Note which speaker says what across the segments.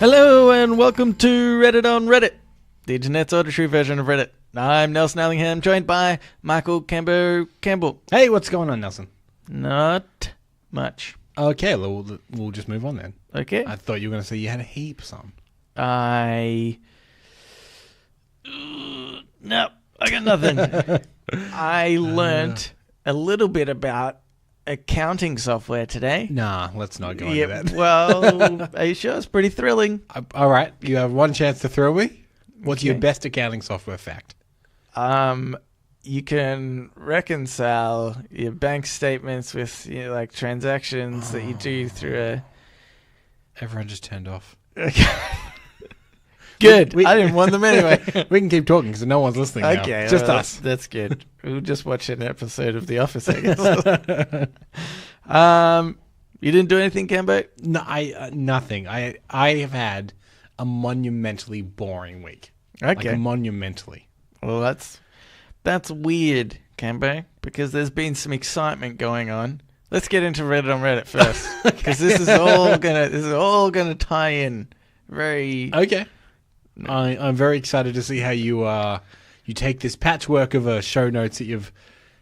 Speaker 1: Hello and welcome to Reddit on Reddit, the internet's auditory version of Reddit. I'm Nelson Allingham, joined by Michael Campbell.
Speaker 2: Hey, what's going on, Nelson?
Speaker 1: Not much.
Speaker 2: Okay, we'll just move on then.
Speaker 1: Okay.
Speaker 2: I thought you were going to say you had a heap, son.
Speaker 1: No, I got nothing. I learnt a little bit about accounting software today.
Speaker 2: Nah, let's not go into that.
Speaker 1: Well, are you sure? It's pretty thrilling.
Speaker 2: All right, you have one chance to thrill me. What's
Speaker 1: Okay.
Speaker 2: your best accounting software fact?
Speaker 1: You can reconcile your bank statements with like transactions that you do through a...
Speaker 2: Everyone just turned off.
Speaker 1: Good. I didn't want them anyway.
Speaker 2: We can keep talking because no one's listening now.
Speaker 1: Okay.
Speaker 2: Just
Speaker 1: well,
Speaker 2: us.
Speaker 1: That's good. We'll just watch an episode of The Office, I guess. You didn't do anything, Cambo?
Speaker 2: No, nothing. I have had a monumentally boring week.
Speaker 1: Okay.
Speaker 2: Like monumentally.
Speaker 1: Well, that's weird, Cambo, because there's been some excitement going on. Let's get into Reddit on Reddit first, because this is all gonna tie in. Very
Speaker 2: okay. I'm very excited to see how you take this patchwork of show notes that you've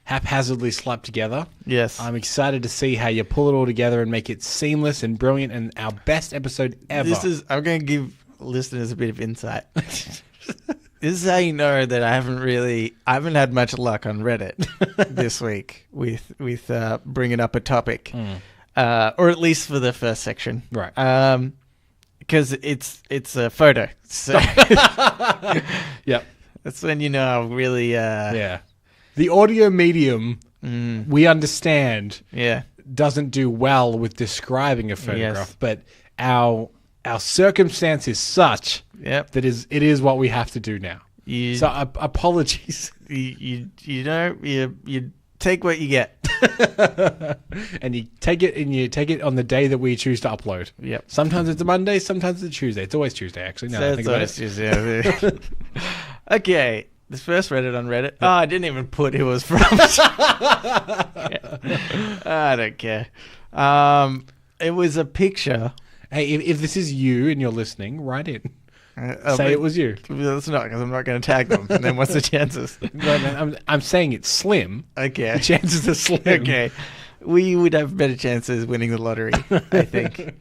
Speaker 2: haphazardly slapped together.
Speaker 1: Yes.
Speaker 2: I'm excited to see how you pull it all together and make it seamless and brilliant and our best episode ever.
Speaker 1: I'm going to give listeners a bit of insight. This is how you know that I haven't had much luck on Reddit this week with bringing up a topic, or at least for the first section,
Speaker 2: right?
Speaker 1: Because it's a photo, so
Speaker 2: yep,
Speaker 1: that's when you know I really
Speaker 2: yeah. The audio medium we understand doesn't do well with describing a photograph, but our circumstance is such that it is what we have to do now. So apologies.
Speaker 1: You take what you get.
Speaker 2: and you take it on the day that we choose to upload.
Speaker 1: Yep.
Speaker 2: Sometimes it's a Monday, sometimes it's a Tuesday. It's always Tuesday, actually. Now I think about it.
Speaker 1: Tuesday. Okay. This first Reddit on Reddit. Oh, I didn't even put who it was from. I don't care. It was a picture.
Speaker 2: Hey, if this is you and you're listening, write in. Say it was you.
Speaker 1: It's not, because I'm not going to tag them. And then what's the chances?
Speaker 2: I'm saying it's slim.
Speaker 1: Okay.
Speaker 2: The chances are slim.
Speaker 1: Okay. We would have better chances winning the lottery, I think.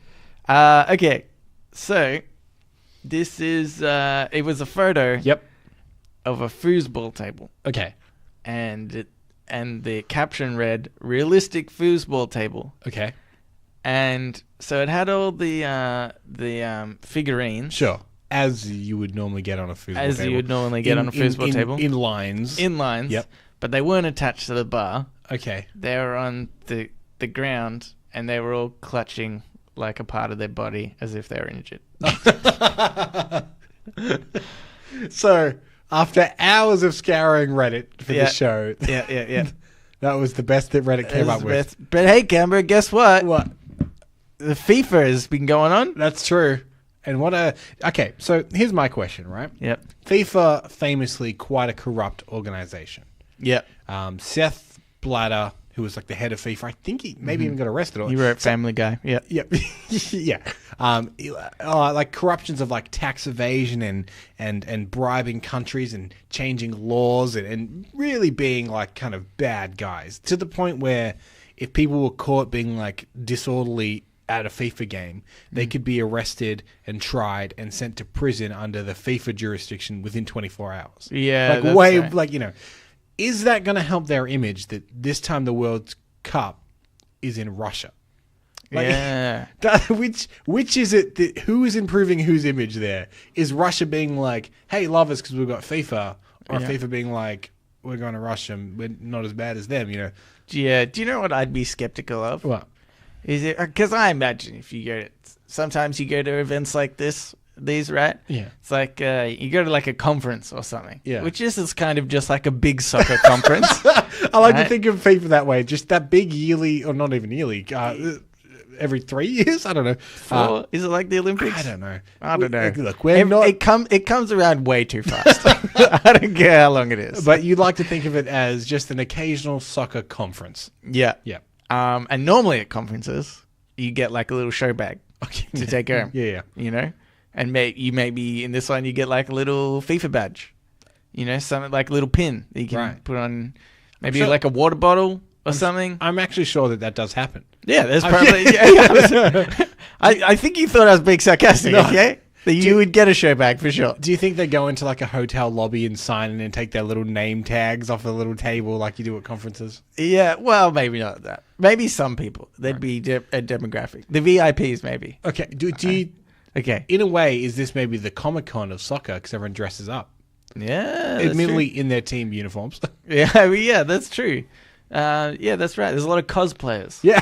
Speaker 1: Okay. So, this is... it was a photo of a foosball table.
Speaker 2: Okay.
Speaker 1: And the caption read, "Realistic foosball table."
Speaker 2: Okay.
Speaker 1: And so it had all the figurines.
Speaker 2: Sure. As you would normally get on a foosball table.
Speaker 1: As you would normally get on a foosball table.
Speaker 2: In lines.
Speaker 1: In lines.
Speaker 2: Yep.
Speaker 1: But they weren't attached to the bar.
Speaker 2: Okay.
Speaker 1: They were on the ground, and they were all clutching like a part of their body as if they were injured.
Speaker 2: So, after hours of scouring Reddit for the show.
Speaker 1: Yeah.
Speaker 2: That was the best that Reddit came up with.
Speaker 1: But hey, Camber, guess what?
Speaker 2: What?
Speaker 1: The FIFA has been going on.
Speaker 2: That's true. And okay, so here's my question, right?
Speaker 1: Yep.
Speaker 2: FIFA, famously quite a corrupt organization.
Speaker 1: Yep.
Speaker 2: Seth Blatter, who was like the head of FIFA, I think he maybe even got arrested.
Speaker 1: He wrote Family Guy. Yep.
Speaker 2: Yep. Yeah. Like corruptions of like tax evasion and bribing countries and changing laws and really being like kind of bad guys, to the point where if people were caught being like disorderly at a FIFA game, they could be arrested and tried and sent to prison under the FIFA jurisdiction within 24 hours.
Speaker 1: Yeah.
Speaker 2: Is that going to help their image that this time the World Cup is in Russia? Which is it? Who is improving whose image there? Is Russia being like, hey, love us because we've got FIFA? Or FIFA being like, we're going to Russia, we're not as bad as them, you know?
Speaker 1: Yeah. Do you know what I'd be skeptical of?
Speaker 2: What?
Speaker 1: Is it because I imagine if you go sometimes you go to events like these, right?
Speaker 2: Yeah.
Speaker 1: It's like you go to like a conference or something.
Speaker 2: Yeah.
Speaker 1: Which is kind of just like a big soccer conference.
Speaker 2: I like to think of FIFA that way. Just that big yearly, or not even yearly, every 3 years? I don't know.
Speaker 1: 4? Is it like the Olympics?
Speaker 2: I don't know.
Speaker 1: Look, it comes around way too fast. I don't care how long it is.
Speaker 2: But you'd like to think of it as just an occasional soccer conference.
Speaker 1: Yeah.
Speaker 2: Yeah.
Speaker 1: And normally at conferences, you get like a little show bag to take home.
Speaker 2: Yeah.
Speaker 1: You know? And you maybe in this one you get like a little FIFA badge, something like a little pin that you can put on, maybe like a water bottle or something.
Speaker 2: I'm actually sure that does happen.
Speaker 1: Yeah, there's probably. I think you thought I was being sarcastic. Okay. That you would get a show bag for sure.
Speaker 2: Do you think they go into like a hotel lobby and sign in and take their little name tags off a little table like you do at conferences?
Speaker 1: Yeah, well, maybe not that. Maybe some people. There'd be a demographic. The VIPs, maybe.
Speaker 2: Okay. Do you?
Speaker 1: Okay.
Speaker 2: In a way, is this maybe the Comic-Con of soccer because everyone dresses up?
Speaker 1: Yeah.
Speaker 2: Admittedly, in their team uniforms.
Speaker 1: Yeah, that's true. Yeah, that's right. There's a lot of cosplayers.
Speaker 2: Yeah.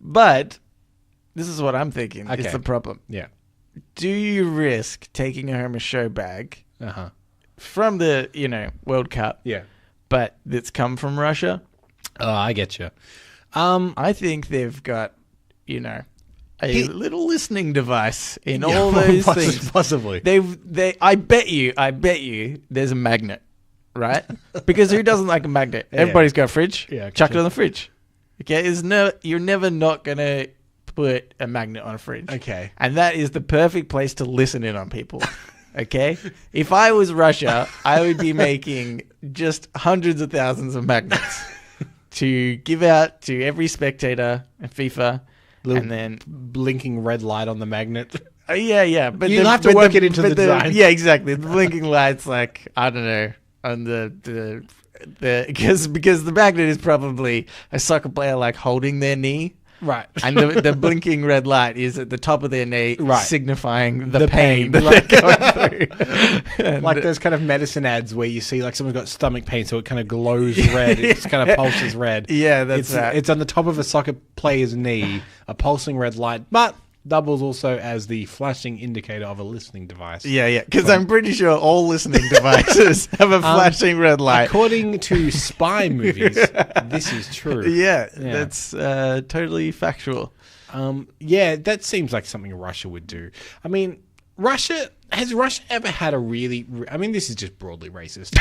Speaker 1: But this is what I'm thinking.
Speaker 2: Okay.
Speaker 1: It's the problem.
Speaker 2: Yeah.
Speaker 1: Do you risk taking home a show bag from the World Cup?
Speaker 2: Yeah.
Speaker 1: But it's come from Russia.
Speaker 2: Oh, I get you.
Speaker 1: I think they've got a little listening device in all those things.
Speaker 2: Possibly.
Speaker 1: I bet you there's a magnet, right? Because who doesn't like a magnet? Everybody's got a fridge.
Speaker 2: Yeah,
Speaker 1: chuck it on the fridge. Okay, you're never not gonna put a magnet on a fridge.
Speaker 2: Okay.
Speaker 1: And that is the perfect place to listen in on people. Okay? If I was Russia, I would be making just hundreds of thousands of magnets to give out to every spectator at FIFA. And then
Speaker 2: blinking red light on the magnet.
Speaker 1: Yeah. But
Speaker 2: you'll have to work it into the design.
Speaker 1: Yeah, exactly. The blinking lights, like, I don't know, on because the magnet is probably a soccer player like holding their knee.
Speaker 2: Right.
Speaker 1: And the blinking red light is at the top of their knee, signifying the pain that
Speaker 2: they're
Speaker 1: going through.
Speaker 2: Like those kind of medicine ads where you see like someone's got stomach pain, so it kind of glows red. It just kind of pulses red.
Speaker 1: Yeah, that's right.
Speaker 2: It's on the top of a soccer player's knee, a pulsing red light, but doubles also as the flashing indicator of a listening device.
Speaker 1: Yeah. Because I'm pretty sure all listening devices have a flashing red light.
Speaker 2: According to spy movies, this is true.
Speaker 1: Yeah. That's totally factual.
Speaker 2: That seems like something Russia would do. I mean, has Russia ever had a really... I mean, this is just broadly racist.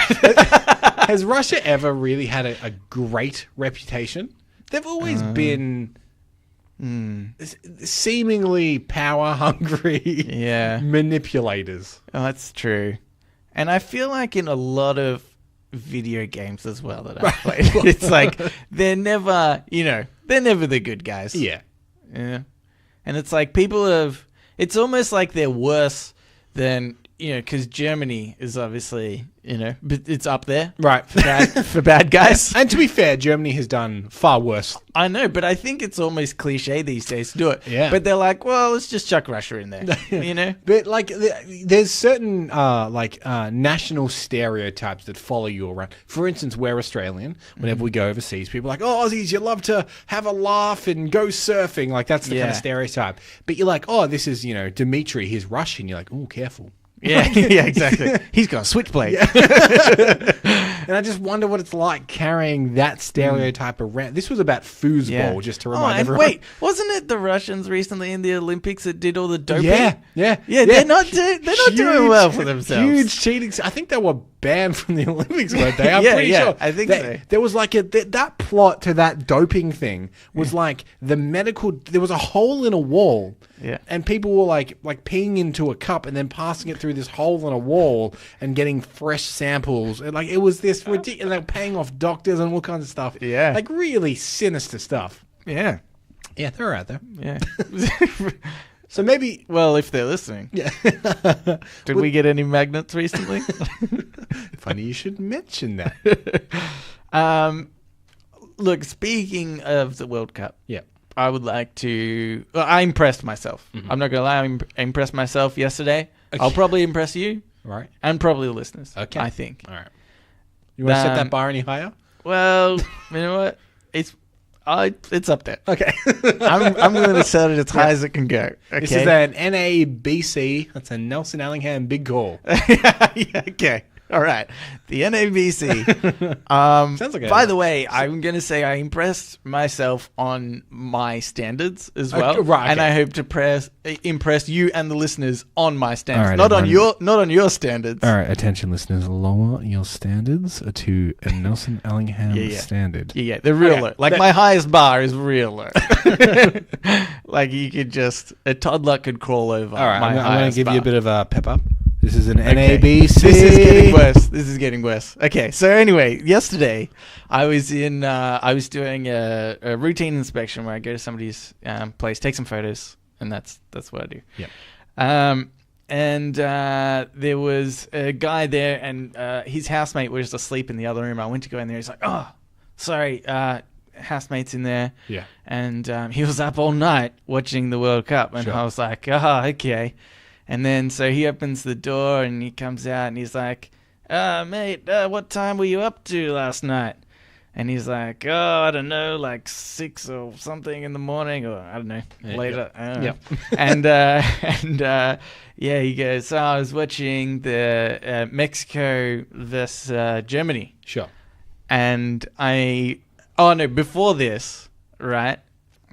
Speaker 2: Has Russia ever really had a great reputation? They've always been... seemingly power hungry manipulators.
Speaker 1: Oh, that's true. And I feel like in a lot of video games as well that I've played, it's like they're never the good guys.
Speaker 2: Yeah.
Speaker 1: And it's like it's almost like they're worse than, because Germany is obviously, it's up there.
Speaker 2: Right.
Speaker 1: For bad guys.
Speaker 2: And to be fair, Germany has done far worse.
Speaker 1: I know, but I think it's almost cliche these days to do it.
Speaker 2: Yeah.
Speaker 1: But they're like, well, let's just chuck Russia in there,
Speaker 2: But like, there's certain national stereotypes that follow you around. For instance, we're Australian. Whenever we go overseas, people are like, oh, Aussies, you love to have a laugh and go surfing. Like, that's the kind of stereotype. But you're like, oh, this is, Dmitry, he's Russian. You're like, oh, careful.
Speaker 1: Yeah, exactly. He's got a switchblade.
Speaker 2: And I just wonder what it's like carrying that stereotype around. This was about foosball, just to remind everyone.
Speaker 1: Wait, wasn't it the Russians recently in the Olympics that did all the doping?
Speaker 2: Yeah.
Speaker 1: They're not doing well for themselves.
Speaker 2: Huge cheating. I think they were banned from the Olympics, weren't they? I'm pretty sure.
Speaker 1: I think so.
Speaker 2: There was like that plot to that doping thing was like the medical. There was a hole in a wall.
Speaker 1: Yeah.
Speaker 2: And people were like peeing into a cup and then passing it through this hole in a wall and getting fresh samples. And like it was this ridiculous. And they were paying off doctors and all kinds of stuff.
Speaker 1: Yeah.
Speaker 2: Like really sinister stuff.
Speaker 1: Yeah.
Speaker 2: Yeah, they're out there.
Speaker 1: Yeah.
Speaker 2: So maybe...
Speaker 1: Well, if they're listening.
Speaker 2: Yeah.
Speaker 1: Did we get any magnets recently?
Speaker 2: Funny you should mention that.
Speaker 1: Look, speaking of the World Cup.
Speaker 2: Yeah.
Speaker 1: I would like to... Well, I impressed myself.
Speaker 2: Mm-hmm.
Speaker 1: I'm not going to lie. I impressed myself yesterday. Okay. I'll probably impress you.
Speaker 2: Right.
Speaker 1: And probably the listeners.
Speaker 2: Okay.
Speaker 1: I think.
Speaker 2: All right. You want to set that bar any higher?
Speaker 1: Well, you know what? It's up there.
Speaker 2: Okay.
Speaker 1: I'm going to set it as high as it can go. Okay?
Speaker 2: This is an NABC. That's a Nelson Allingham big call.
Speaker 1: Yeah, okay. All right. The NABC.
Speaker 2: Sounds like
Speaker 1: by the way, I'm going to say I impressed myself on my standards as well.
Speaker 2: Right, okay.
Speaker 1: And I hope to impress you and the listeners on my standards.
Speaker 2: All right,
Speaker 1: not on your standards.
Speaker 2: All right, attention listeners, lower your standards to a Nelson Allingham standard.
Speaker 1: Yeah, they're real low. Like my highest bar is real low. Like you could a toddler could crawl over.
Speaker 2: All right,
Speaker 1: my
Speaker 2: I'm going to give
Speaker 1: bar.
Speaker 2: you a bit of a pep up. This is an
Speaker 1: Okay.
Speaker 2: NABC.
Speaker 1: This is getting worse. Okay, so anyway, yesterday I was doing a routine inspection where I go to somebody's place, take some photos, and that's what I do.
Speaker 2: Yep.
Speaker 1: And there was a guy there, and his housemate was asleep in the other room. I went to go in there. He's like, "Oh, sorry, housemate's in there."
Speaker 2: Yeah.
Speaker 1: And he was up all night watching the World Cup, and
Speaker 2: Sure.
Speaker 1: I was like, "Oh, okay." And then so he opens the door and he comes out and he's like, "Mate, what time were you up to last night?" And he's like, "Oh, I don't know, like 6 or something in the morning, or I don't know, later." I don't know. And he goes, "I was watching the Mexico versus Germany."
Speaker 2: Sure.
Speaker 1: And before this, right?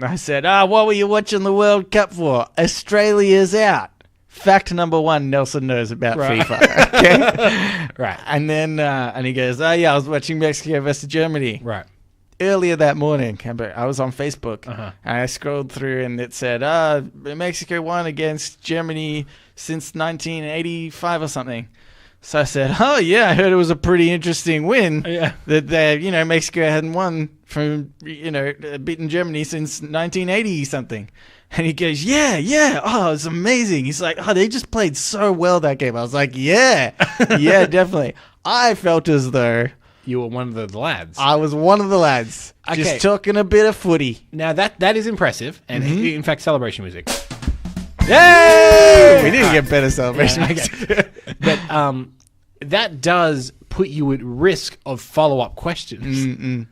Speaker 1: I said, "What were you watching the World Cup for? Australia's out." Fact number one, Nelson knows about FIFA. Okay?
Speaker 2: Right.
Speaker 1: And then, and he goes, "Oh yeah, I was watching Mexico versus Germany."
Speaker 2: Right.
Speaker 1: Earlier that morning, I was on Facebook,
Speaker 2: Uh-huh.
Speaker 1: and I scrolled through, and it said, Mexico won against Germany since 1985 or something. So I said, "Oh yeah, I heard it was a pretty interesting win.
Speaker 2: Yeah.
Speaker 1: That Mexico hadn't won from beaten Germany since 1980 something." And he goes, yeah, oh, it's amazing. He's like, "Oh, they just played so well that game." I was like, yeah, definitely. I felt as though
Speaker 2: You were one of the lads.
Speaker 1: I was one of the lads,
Speaker 2: Okay.
Speaker 1: just talking a bit of footy.
Speaker 2: Now that is impressive, and in fact, celebration music.
Speaker 1: Yay! We need to get better celebration.
Speaker 2: Okay. But that does put you at risk of follow-up questions.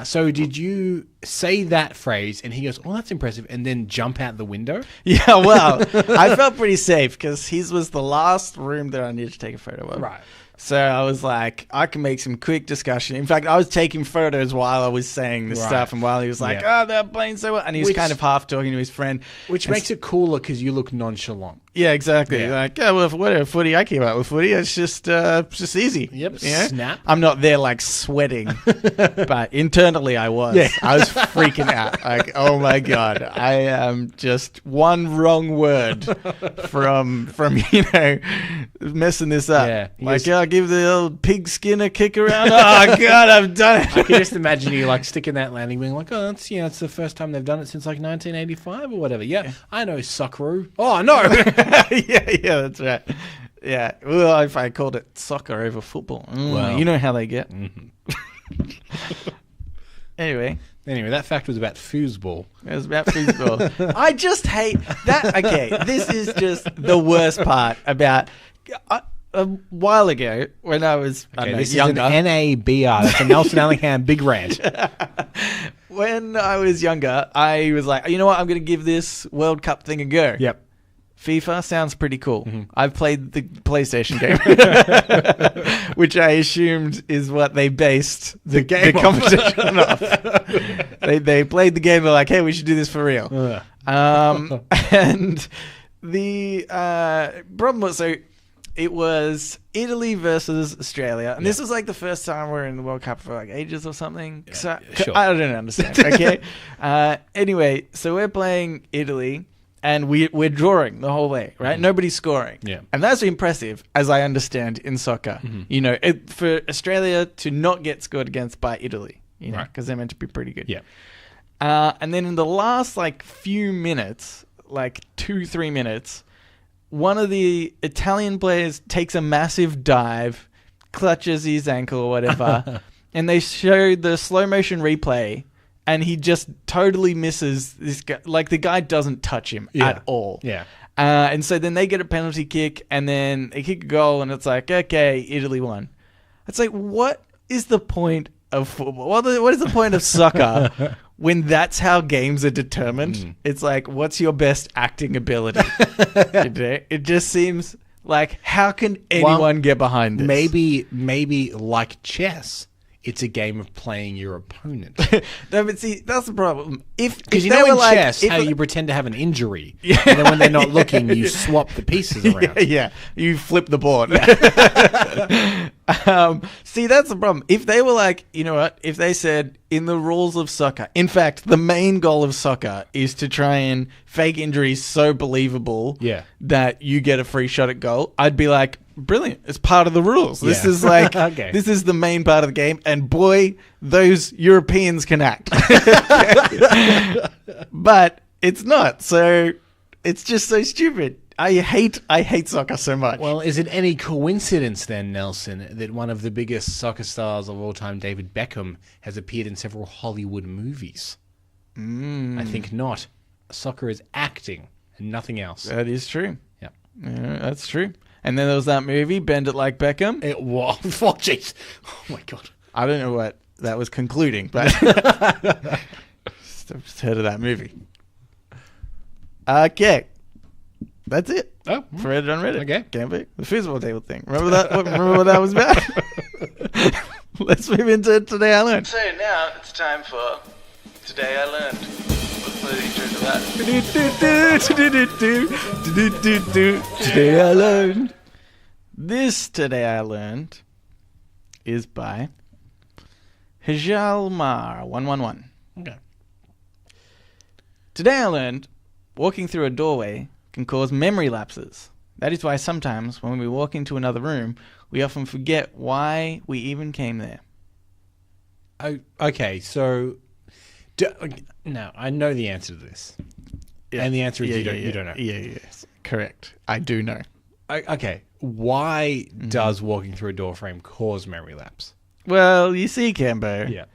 Speaker 2: So did you say that phrase, and he goes, "Oh, that's impressive," and then jump out the window?
Speaker 1: Yeah, well, I felt pretty safe because his was the last room that I needed to take a photo of.
Speaker 2: Right.
Speaker 1: So I was like, I can make some quick discussion. In fact, I was taking photos while I was saying this
Speaker 2: Right.
Speaker 1: stuff, and while he was like,
Speaker 2: Yeah.
Speaker 1: "Oh, they're playing so well," and he was
Speaker 2: Which-
Speaker 1: kind of half talking to his friend.
Speaker 2: Which
Speaker 1: And
Speaker 2: makes it cooler because you look nonchalant.
Speaker 1: Yeah, exactly.
Speaker 2: Yeah.
Speaker 1: Like, "Yeah, well, whatever, footy, I came out with footy. It's just easy."
Speaker 2: Yep,
Speaker 1: You know?
Speaker 2: snap.
Speaker 1: I'm not there like sweating, but internally I was.
Speaker 2: Yeah.
Speaker 1: I was freaking out. Like, oh my God, I am just one wrong word from messing this up.
Speaker 2: Yeah.
Speaker 1: Like, I'll give the old pig skin a kick around. Oh God, I've done
Speaker 2: I
Speaker 1: it.
Speaker 2: can just imagine you like sticking that landing wing, like, "Oh, that's it's the first time they've done it since like 1985 or whatever." Yeah, I know Socceroo. Oh no.
Speaker 1: yeah, that's right. Yeah, well, if I called it soccer over football,
Speaker 2: Well.
Speaker 1: you know how they get. Anyway,
Speaker 2: Anyway, that was about foosball.
Speaker 1: it was about football. I just hate that. Okay, this is just the worst part about. A while ago, when I was
Speaker 2: This
Speaker 1: younger,
Speaker 2: is an NABR. That's a Nelson Allingham big rant.
Speaker 1: when I was younger, I was like, "You know what? I'm going to give this World Cup thing a go."
Speaker 2: Yep.
Speaker 1: FIFA sounds pretty cool. I've played the PlayStation game, which I assumed is what they based the competition off. They played the game. They're like, "Hey, we should do this for real." And the problem was, so it was Italy versus Australia, and this was like the first time we're in the World Cup for like ages or something. So,
Speaker 2: sure.
Speaker 1: I don't understand. Okay. Anyway, so we're playing Italy. And we're drawing the whole way, right? Nobody's scoring.
Speaker 2: Yeah.
Speaker 1: And that's impressive, as I understand, in soccer. For Australia to not get scored against by Italy,
Speaker 2: Right.
Speaker 1: because they're meant to be pretty good.
Speaker 2: Yeah.
Speaker 1: And then in the last, few minutes, 2-3 minutes, one of the Italian players takes a massive dive, clutches his ankle or whatever, and they show the slow motion replay. And he just totally misses this guy. Like, the guy doesn't touch him at all.
Speaker 2: Yeah.
Speaker 1: And so then they get a penalty kick, and then they kick a goal, and it's like, okay, Italy won. It's like, what is the point of football? What is the point of soccer when that's how games are determined? It's like, what's your best acting ability? It just seems Like, how can anyone get behind this?
Speaker 2: Maybe like chess, it's a game of playing your opponent.
Speaker 1: No, but see, that's the problem.
Speaker 2: Because you know in chess, how you pretend to have an injury, and then when they're not looking, you swap the pieces around.
Speaker 1: Yeah, you flip the board. See, that's the problem. If they were like, you know what? If they said in the rules of soccer, in fact, the main goal of soccer is to try and fake injuries so believable that you get a free shot at goal, I'd be like, brilliant. It's part of the rules. This is like, this is the main part of the game. And boy, those Europeans can act. But it's not. So it's just so stupid. I hate soccer so much.
Speaker 2: Well, is it any coincidence then, Nelson, that one of the biggest soccer stars of all time, David Beckham, has appeared in several Hollywood movies? I think not. Soccer is acting and nothing else.
Speaker 1: That is true.
Speaker 2: Yeah,
Speaker 1: that's true. And then there was that movie, Bend It Like Beckham.
Speaker 2: It was. Oh, jeez. Oh, my God.
Speaker 1: I don't know what that was concluding, but just heard of that movie. Okay. That's it.
Speaker 2: Oh.
Speaker 1: For Reddit on Reddit.
Speaker 2: Okay.
Speaker 1: Can't be. The foosball table thing. Remember that? Remember what that was about? Let's move into Today I Learned. So now it's time for Today I Learned. Let's play the intro to that. Today I Learned. This Today I Learned is by Hijalmar111.
Speaker 2: Okay.
Speaker 1: Today I learned walking through a doorway can cause memory lapses. That is why sometimes when we walk into another room, we often forget why we even came there.
Speaker 2: Oh, okay, so... No, I know the answer to this. Yeah. And the answer is you don't know.
Speaker 1: Yes, correct. I do know.
Speaker 2: Okay, why does walking through a door frame cause memory lapse?
Speaker 1: Well, you see, Cambo.
Speaker 2: Yeah.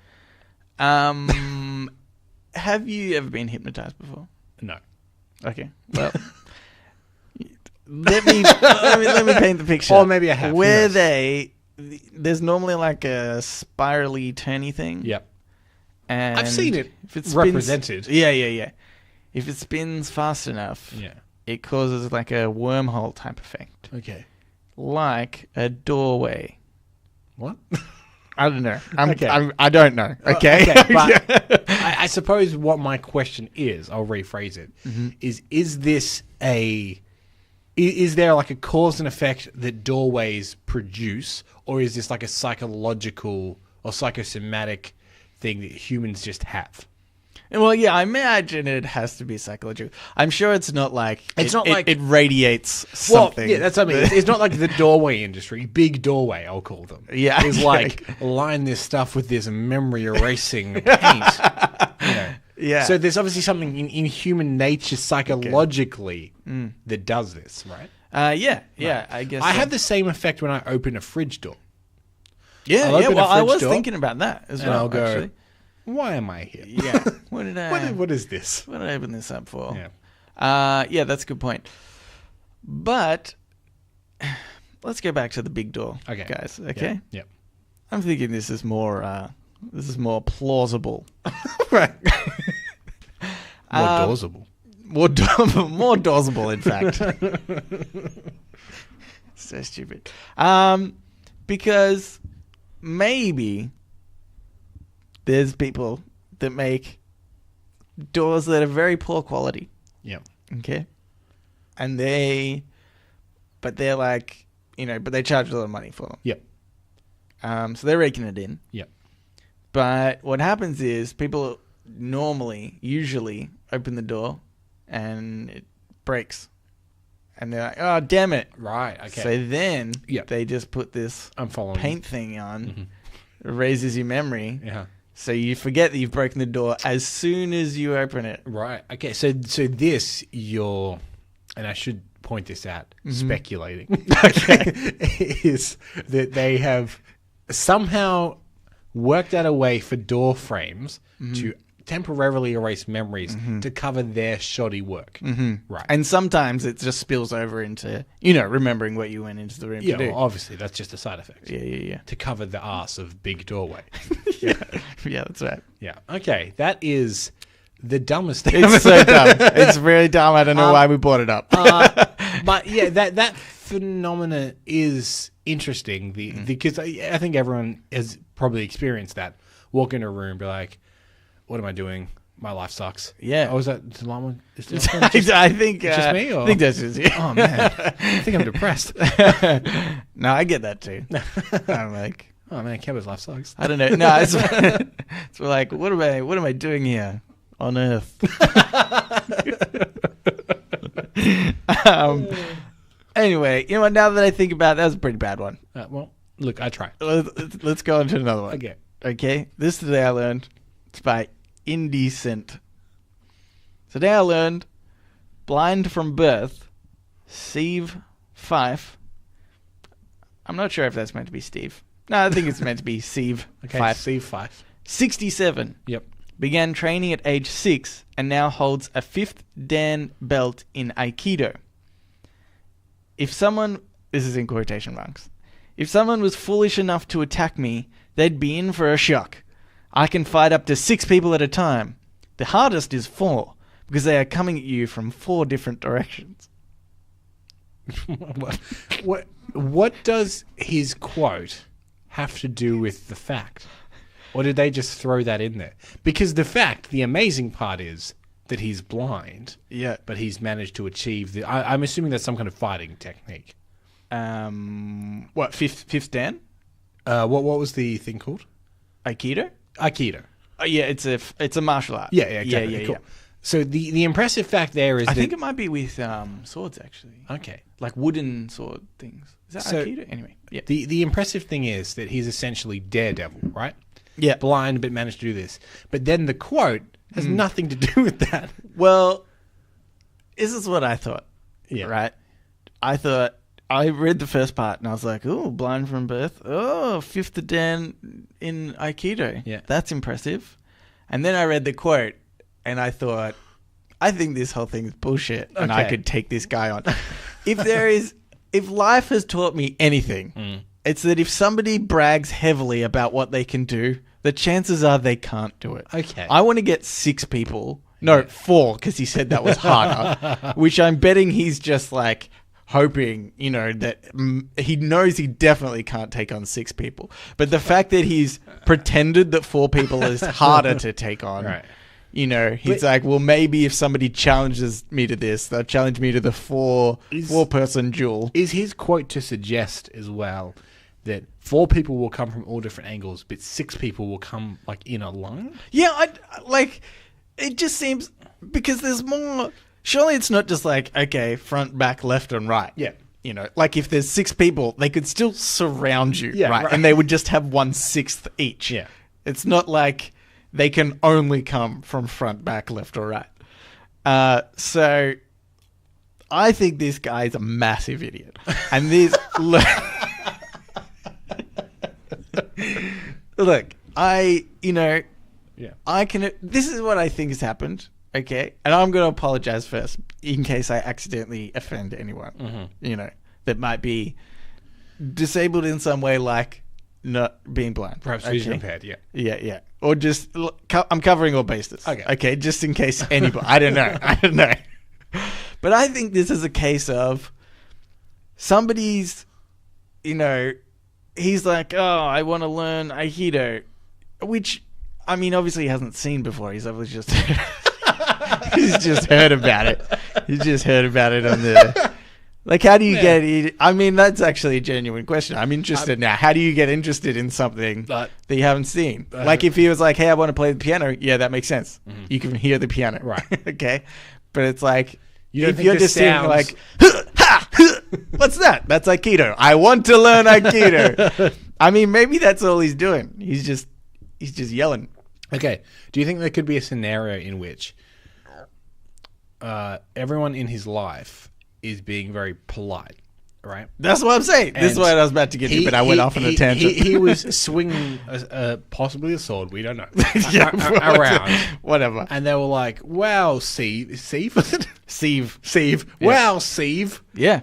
Speaker 1: Have you ever been hypnotized before?
Speaker 2: No.
Speaker 1: Okay. Well, let me paint the picture.
Speaker 2: Or maybe I have.
Speaker 1: Where there's normally like a spirally turny thing.
Speaker 2: Yep.
Speaker 1: And
Speaker 2: I've seen it represented.
Speaker 1: Yeah. If it spins fast enough, it causes like a wormhole type effect.
Speaker 2: Okay.
Speaker 1: Like a doorway.
Speaker 2: What?
Speaker 1: I don't know. I don't know. Okay.
Speaker 2: But I suppose what my question is, I'll rephrase it, is there like a cause and effect that doorways produce, or is this like a psychological or psychosomatic thing that humans just have?
Speaker 1: Well, yeah, I imagine it has to be psychological. I'm sure it's not like it radiates something.
Speaker 2: Well, yeah, that's what I mean. It's not like the doorway industry, big doorway, I'll call them.
Speaker 1: Yeah,
Speaker 2: is like line this stuff with this memory erasing paint.
Speaker 1: Yeah.
Speaker 2: So there's obviously something in human nature psychologically that does this, right?
Speaker 1: Yeah. I guess
Speaker 2: I have the same effect when I open a fridge door.
Speaker 1: Yeah. Well, I was thinking about that as well.
Speaker 2: I'll go,
Speaker 1: actually.
Speaker 2: Why am I here?
Speaker 1: Yeah. What
Speaker 2: is this?
Speaker 1: What did I open this up for?
Speaker 2: Yeah.
Speaker 1: Yeah, that's a good point. But let's go back to the big door, guys. Okay.
Speaker 2: Yep.
Speaker 1: I'm thinking this is more plausible.
Speaker 2: Right. More plausible.
Speaker 1: More plausible, in fact. So stupid. Because maybe there's people that make doors that are very poor quality.
Speaker 2: Yeah.
Speaker 1: Okay. And they're like, but they charge a lot of money for them.
Speaker 2: Yep.
Speaker 1: So they're raking it in.
Speaker 2: Yep.
Speaker 1: But what happens is people usually open the door and it breaks. And they're like, oh, damn it.
Speaker 2: Right, okay.
Speaker 1: So then they just put this paint thing on, erases your memory.
Speaker 2: Yeah.
Speaker 1: So you forget that you've broken the door as soon as you open it.
Speaker 2: Right. Okay, so this, and I should point this out, speculating, is that they have somehow worked out a way for door frames to temporarily erase memories to cover their shoddy work. Right.
Speaker 1: And sometimes it just spills over into, remembering what you went into the room to do.
Speaker 2: Well, obviously, that's just a side effect.
Speaker 1: Yeah.
Speaker 2: To cover the arse of big doorway.
Speaker 1: Yeah, that's right.
Speaker 2: Yeah. Okay, that is the dumbest thing.
Speaker 1: It's so dumb. It's very dumb. I don't know why we brought it up.
Speaker 2: But yeah, that phenomena is interesting. Because I think everyone has probably experienced that. Walk in a room, be like, "What am I doing? My life sucks."
Speaker 1: Yeah.
Speaker 2: Oh, is that the line one?
Speaker 1: I think
Speaker 2: just me, or?
Speaker 1: I think that's just you.
Speaker 2: Oh man, I think I'm depressed.
Speaker 1: No, I get that too. I'm like,
Speaker 2: oh man, Kevin's life sucks.
Speaker 1: I don't know. No, it's like, what am I doing here on Earth? Anyway, you know what? Now that I think about it, that was a pretty bad one.
Speaker 2: Well, look, I tried.
Speaker 1: Let's go on to another one. Okay. This today I learned. It's by Indecent. Today I learned blind from birth, Steve Fife. I'm not sure if that's meant to be Steve. No, I think it's meant to be Steve Fife.
Speaker 2: Steve Fife.
Speaker 1: 67.
Speaker 2: Yep.
Speaker 1: Began training at age 6 and now holds a 5th Dan belt in Aikido. This is in quotation marks. If someone was foolish enough to attack me, they'd be in for a shock. I can fight up to 6 people at a time. The hardest is 4, because they are coming at you from 4 different directions.
Speaker 2: What does his quote have to do with the fact? Or did they just throw that in there? Because the amazing part is that he's blind.
Speaker 1: Yeah.
Speaker 2: But he's managed to achieve I'm assuming that's some kind of fighting technique.
Speaker 1: What, fifth Dan?
Speaker 2: What was the thing called?
Speaker 1: Aikido?
Speaker 2: Aikido.
Speaker 1: Yeah, it's a martial art.
Speaker 2: Yeah, exactly.
Speaker 1: Yeah.
Speaker 2: Cool. So the impressive fact there is
Speaker 1: I think it might be with swords, actually.
Speaker 2: Okay.
Speaker 1: Like wooden sword things. Is that Aikido? Anyway, yeah.
Speaker 2: The impressive thing is that he's essentially Daredevil, right?
Speaker 1: Yeah.
Speaker 2: Blind, but managed to do this. But then the quote has nothing to do with that.
Speaker 1: Well, this is what I thought.
Speaker 2: Yeah.
Speaker 1: Right? I read the first part and I was like, oh, blind from birth. Oh, 5th Dan in Aikido.
Speaker 2: Yeah.
Speaker 1: That's impressive. And then I read the quote and I thought, I think this whole thing is bullshit and I could take this guy on. If life has taught me anything, it's that if somebody brags heavily about what they can do, the chances are they can't do it.
Speaker 2: Okay.
Speaker 1: I want to get 6 people. No, 4, because he said that was harder, which I'm betting he's just like hoping, that he knows he definitely can't take on 6 people. But the fact that he's pretended that 4 people is harder to take on,
Speaker 2: right.
Speaker 1: He's like, well, maybe if somebody challenges me to this, they'll challenge me to the 4-person duel.
Speaker 2: Is his quote to suggest as well that 4 people will come from all different angles, but 6 people will come like in a line?
Speaker 1: Yeah, it just seems, because there's more. Surely it's not just like, okay, front, back, left, and right.
Speaker 2: Yeah.
Speaker 1: Like if there's 6 people, they could still surround you,
Speaker 2: yeah,
Speaker 1: right? And they would just have 1/6 each.
Speaker 2: Yeah.
Speaker 1: It's not like they can only come from front, back, left, or right. So I think this guy is a massive idiot. And this... Look, I can... This is what I think has happened, okay? And I'm going to apologize first, in case I accidentally offend anyone, that might be disabled in some way, like not being blind.
Speaker 2: Perhaps vision impaired, yeah.
Speaker 1: Yeah. Or just... I'm covering all bases. Okay, just in case anybody... I don't know. But I think this is a case of somebody's, he's like, oh, I want to learn Aikido, which, I mean, obviously he hasn't seen before. He's obviously just... he's just heard about it. He's just heard about it on the... Like, how do you get... I mean, that's actually a genuine question. I'm interested now. How do you get interested in something that you haven't seen? Like, if he was like, hey, I want to play the piano. Yeah, that makes sense. Mm-hmm. You can hear the piano.
Speaker 2: Right.
Speaker 1: Okay? But it's like...
Speaker 2: If you're just
Speaker 1: saying like, what's that? That's Aikido. I want to learn Aikido. I mean, maybe that's all he's doing. He's just yelling.
Speaker 2: Okay. Do you think there could be a scenario in which everyone in his life is being very polite, right?
Speaker 1: That's what I'm saying. This is what I was about to get to, but I went off on a tangent.
Speaker 2: He was swinging possibly a sword, we don't know,
Speaker 1: around. Whatever.
Speaker 2: And they were like, wow, Steve, was it? Steve. Yeah. Wow, Steve.
Speaker 1: Yeah.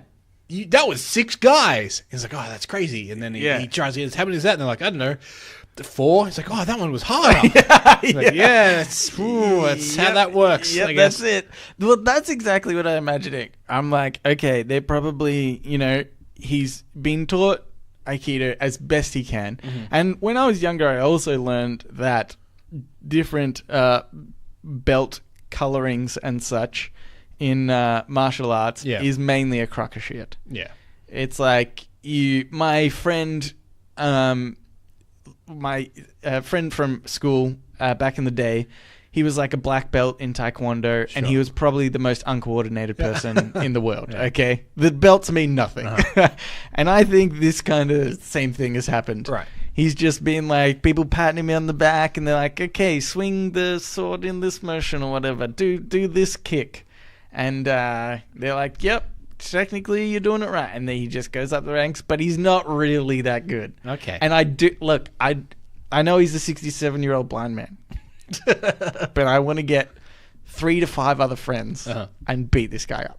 Speaker 2: That was 6 guys. He's like, oh, that's crazy. And then he tries to get, how many is that? And they're like, I don't know. 4. He's like, oh, that one was harder. That's how that works.
Speaker 1: Yeah, that's it. Well, that's exactly what I'm imagining. I'm like, okay, they're probably, he's been taught Aikido as best he can. And when I was younger, I also learned that different belt colorings and such in martial arts is mainly a crock of shit. Yeah. It's like my friend from school back in the day, he was like a black belt in Taekwondo, and he was probably the most uncoordinated person in the world, okay? The belts mean nothing. And I think this kind of same thing has happened. Right. He's just been like, people patting him on the back, and they're like, okay, swing the sword in this motion or whatever. Do this kick. And they're like, yep, technically you're doing it right. And then he just goes up the ranks, but he's not really that good. Okay. And I know he's a 67-year-old blind man. But I want to get 3 to 5 other friends and beat this guy up.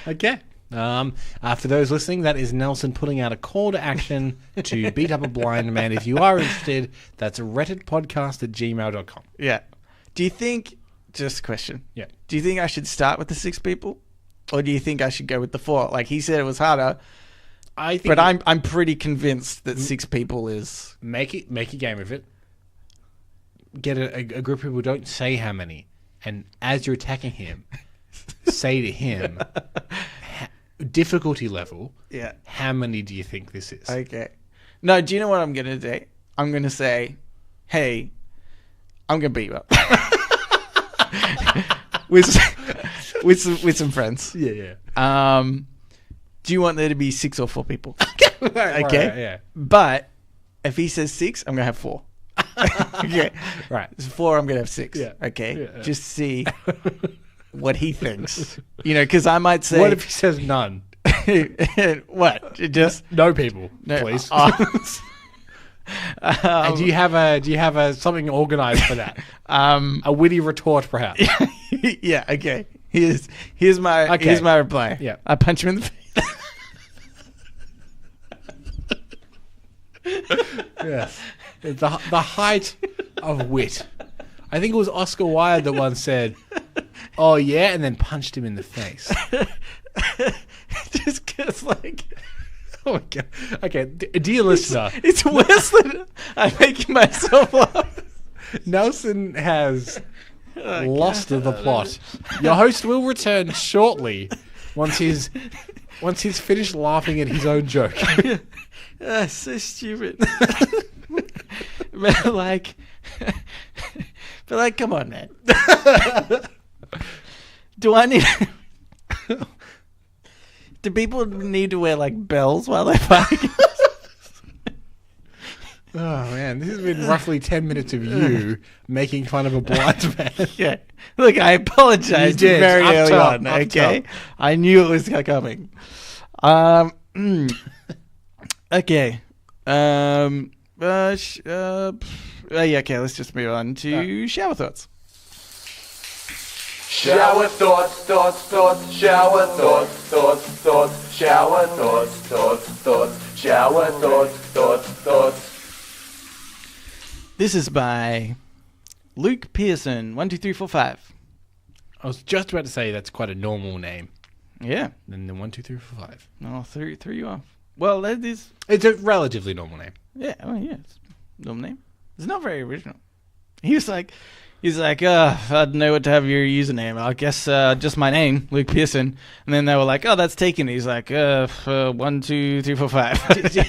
Speaker 2: Okay. For those listening, that is Nelson putting out a call to action to beat up a blind man. If you are interested, that's readitpodcast@gmail.com.
Speaker 1: Yeah. Do you think, just a question. Yeah. Do you think I should start with the 6 people? Or do you think I should go with the 4? Like he said it was harder. But I'm pretty convinced that 6 people is...
Speaker 2: Make a game of it. Get a group of people, don't say how many. And as you're attacking him, say to him, difficulty level, how many do you think this is?
Speaker 1: Okay. No, do you know what I'm going to do? I'm going to say, hey, I'm going to beat you up. with some friends. Yeah. Do you want there to be 6 or 4 people? Okay. Right, yeah. But if he says 6, I'm going to have 4. Okay. Right. So 4, I'm going to have 6. Yeah. Okay. Yeah. Just see what he thinks. Because I might say...
Speaker 2: What if he says none?
Speaker 1: What? Just...
Speaker 2: No people, please. And do you have something organized for that? A witty retort, perhaps?
Speaker 1: Yeah, okay. Here's my reply. Yeah. I punch him in the face.
Speaker 2: Yes. The height of wit. I think it was Oscar Wilde that once said, "Oh yeah," and then punched him in the face.
Speaker 1: Just because, like,
Speaker 2: oh my god. Okay, dear listener,
Speaker 1: it's worse than I'm making myself laugh.
Speaker 2: Nelson has lost the plot. Your host will return shortly once he's finished laughing at his own joke.
Speaker 1: So stupid. But like, come on, man. Do people need to wear like bells while they're fighting?
Speaker 2: Oh man, this has been roughly 10 minutes of you making fun of a blind man.
Speaker 1: Yeah. Look, I apologized very early on. Okay. I knew it was coming. Okay. Okay, let's just move on to shower thoughts.
Speaker 3: Shower thoughts, shower thoughts, shower thoughts, shower thoughts.
Speaker 1: This is by Luke Pearson, 12345.
Speaker 2: I was just about to say that's quite a normal name.
Speaker 1: Yeah.
Speaker 2: And then 12345.
Speaker 1: No, threw you off. Well, that is...
Speaker 2: It's a relatively normal name.
Speaker 1: Yeah, it's a normal name. It's not very original. He's like, I don't know what to have your username. I guess just my name, Luke Pearson. And then they were like, oh, that's taken. He's like, 1, 2, 3, 4, 5.
Speaker 2: Do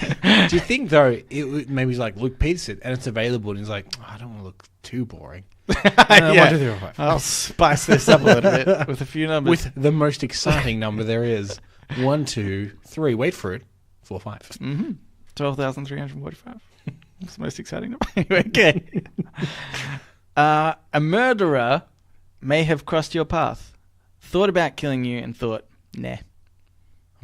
Speaker 2: you think, though, maybe he's like Luke Peterson and it's available and he's like, I don't want to look too boring. 1, 2, 3, 4, 5.
Speaker 1: I'll spice this up a little bit with a few numbers.
Speaker 2: With the most exciting number there is. 1, 2, 3. Wait for it. 4, 5.
Speaker 1: Mm-hmm. 12,345. That's the most exciting number. Anyway, okay. A murderer may have crossed your path, thought about killing you, and thought, nah.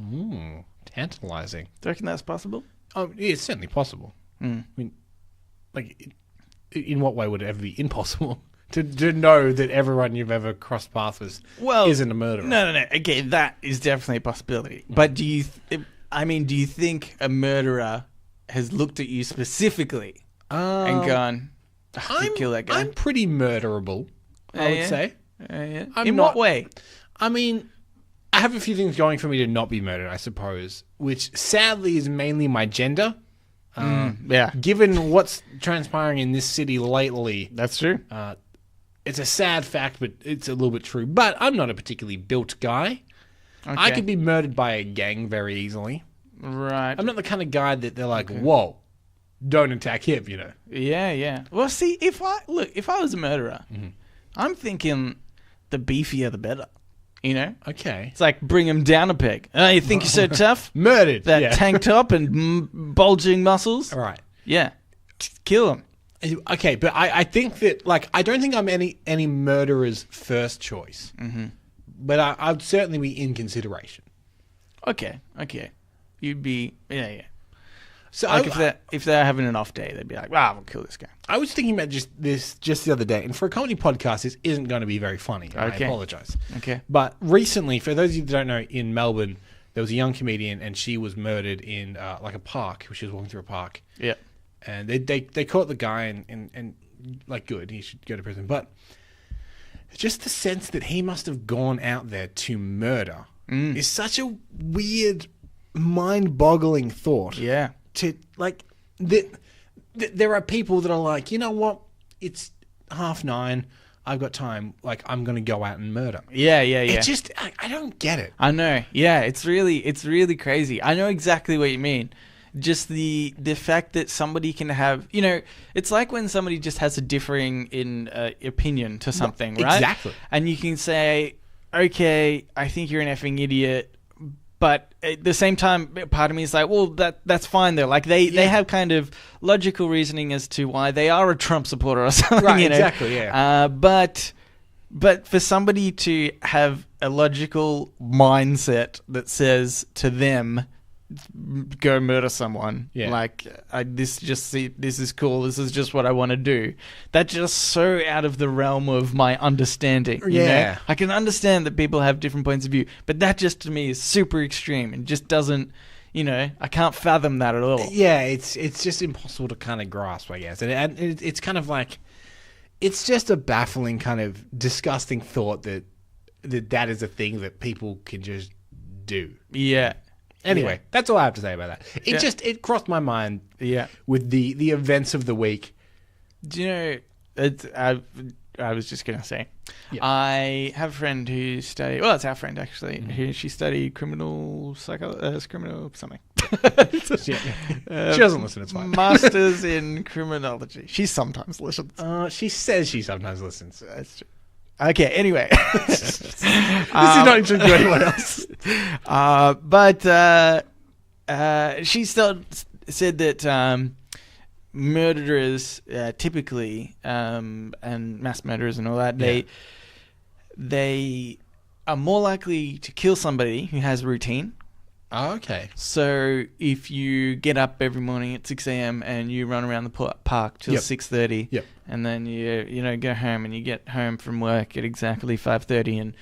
Speaker 2: Ooh, tantalizing.
Speaker 1: Do you reckon that's possible?
Speaker 2: Oh, yeah, it's certainly possible. I mean, like, in what way would it ever be impossible to know that everyone you've ever crossed paths with isn't a murderer?
Speaker 1: No. Okay, that is definitely a possibility. But do you think a murderer has looked at you specifically and gone, kill that guy?
Speaker 2: I'm pretty murderable, I would say.
Speaker 1: In what way?
Speaker 2: I mean, I have a few things going for me to not be murdered, I suppose, which sadly is mainly my gender.
Speaker 1: Yeah,
Speaker 2: Given what's transpiring in this city lately,
Speaker 1: that's true.
Speaker 2: it's a sad fact, but it's a little bit true. But I'm not a particularly built guy.
Speaker 1: Okay.
Speaker 2: I could be murdered by a gang very easily.
Speaker 1: Right.
Speaker 2: I'm not the kind of guy that they're like, whoa, don't attack him, you know.
Speaker 1: Yeah. Well, see, if I was a murderer, I'm thinking the beefier the better. You know?
Speaker 2: Okay.
Speaker 1: It's like bring him down a peg. You think you're so tough?
Speaker 2: Murdered.
Speaker 1: That tank top and bulging muscles?
Speaker 2: All right.
Speaker 1: Yeah. Kill him.
Speaker 2: Okay, but I think that, like, I don't think I'm any murderer's first choice. Mm-hmm. But I'd certainly be in consideration.
Speaker 1: Okay. You'd be... Yeah.
Speaker 2: So
Speaker 1: like if they're having an off day, they'd be like, we'll kill this guy.
Speaker 2: I was thinking about just the other day, and for a comedy podcast, this isn't going to be very funny. I apologize.
Speaker 1: Okay.
Speaker 2: But recently, for those of you that don't know, in Melbourne, there was a young comedian, and she was murdered in like a park. She was walking through a park.
Speaker 1: Yeah.
Speaker 2: And they caught the guy, and like, good, he should go to prison. But just the sense that he must have gone out there to murder is such a weird, mind-boggling thought.
Speaker 1: Yeah.
Speaker 2: To like, there are people that are like, you know what? It's 9:30. I've got time. Like, I'm going to go out and murder.
Speaker 1: Yeah.
Speaker 2: It just, I don't get it.
Speaker 1: I know. Yeah, it's really crazy. I know exactly what you mean. Just the fact that somebody can have, you know, it's like when somebody just has a differing opinion to something, right?
Speaker 2: Exactly.
Speaker 1: And you can say, okay, I think you're an effing idiot. But at the same time, part of me is like, well, that's fine though. Like they have kind of logical reasoning as to why they are a Trump supporter or something.
Speaker 2: Right,
Speaker 1: you know?
Speaker 2: exactly, yeah.
Speaker 1: But for somebody to have a logical mindset that says to them, go murder someone.
Speaker 2: Yeah.
Speaker 1: Like this is cool. This is just what I want to do. That's just so out of the realm of my understanding. You know? I can understand that people have different points of view, but that just to me is super extreme and just doesn't, you know, I can't fathom that at all.
Speaker 2: Yeah, it's just impossible to kind of grasp, I guess. And it's kind of like, it's just a baffling kind of disgusting thought that is a thing that people can just do.
Speaker 1: Yeah.
Speaker 2: Anyway, that's all I have to say about that. It crossed my mind.
Speaker 1: Yeah.
Speaker 2: With the events of the week.
Speaker 1: Do you know? I was just gonna say, I have a friend who studied. Well, it's our friend actually. She studied criminal criminal something.
Speaker 2: She doesn't listen. It's fine.
Speaker 1: Masters in criminology. She sometimes listens.
Speaker 2: She says she sometimes listens.
Speaker 1: That's true. Okay, anyway.
Speaker 2: This is not interesting to anyone else.
Speaker 1: But she still said that murderers typically, and mass murderers and all that, they are more likely to kill somebody who has a routine.
Speaker 2: Oh, okay.
Speaker 1: So if you get up every morning at 6 a.m. and you run around the park till 6:30, and then you go home and you get home from work at exactly 5:30, and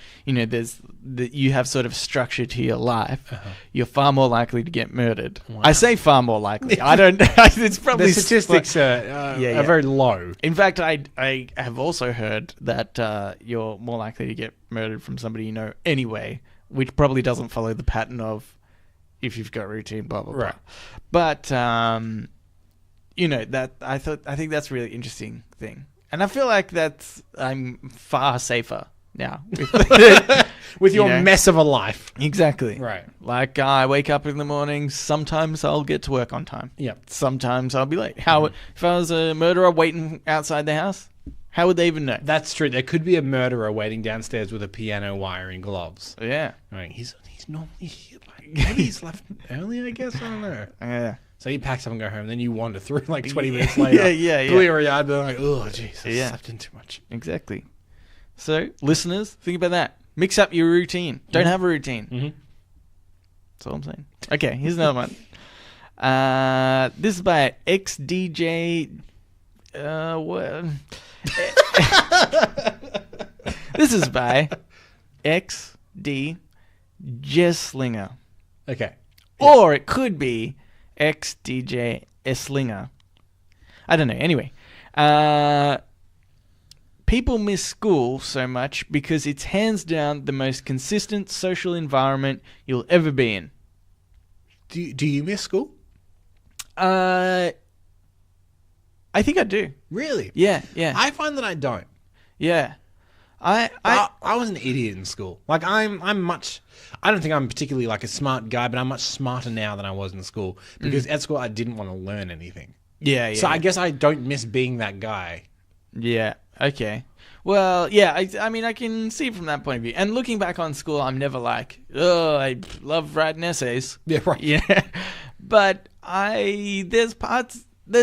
Speaker 1: you have sort of structure to your life, you're far more likely to get murdered. Wow. I say far more likely. I don't. It's probably
Speaker 2: the statistics are very low.
Speaker 1: In fact, I have also heard that you're more likely to get murdered from somebody you know anyway, which probably doesn't follow the pattern of if you've got routine, blah blah blah. But that I think that's a really interesting thing, and I feel like I'm far safer now
Speaker 2: with your mess of a life.
Speaker 1: Exactly.
Speaker 2: Right.
Speaker 1: Like I wake up in the morning. Sometimes I'll get to work on time.
Speaker 2: Yeah.
Speaker 1: Sometimes I'll be late. If I was a murderer waiting outside the house, how would they even know?
Speaker 2: That's true. There could be a murderer waiting downstairs with a piano wiring gloves.
Speaker 1: Yeah.
Speaker 2: Right. He's normally here. Maybe he's left early, I guess. I don't know.
Speaker 1: Yeah.
Speaker 2: So he packs up and go home. Then you wander through like 20 minutes later.
Speaker 1: Yeah.
Speaker 2: Bleary-eyed, but like, oh, jeez, I slept in too much.
Speaker 1: Exactly. So, listeners, think about that. Mix up your routine. Don't have a routine. Mm-hmm. That's all I'm saying. Okay, here's another one. This is by ex-DJ... This is by XD Jeslinger.
Speaker 2: Okay.
Speaker 1: Or it could be XDJ Eslinger. I don't know. Anyway. people miss school so much because it's hands down the most consistent social environment you'll ever be in.
Speaker 2: Do you miss school?
Speaker 1: I think I do.
Speaker 2: Really?
Speaker 1: Yeah.
Speaker 2: I find that I don't.
Speaker 1: Yeah. I
Speaker 2: was an idiot in school. Like I'm much. I don't think I'm particularly like a smart guy, but I'm much smarter now than I was in school because at school I didn't want to learn anything.
Speaker 1: Yeah.
Speaker 2: So I guess I don't miss being that guy.
Speaker 1: Yeah. Okay. Well, yeah. I mean, I can see from that point of view. And looking back on school, I'm never like, oh, I love writing essays.
Speaker 2: Yeah. Right.
Speaker 1: Yeah. But there's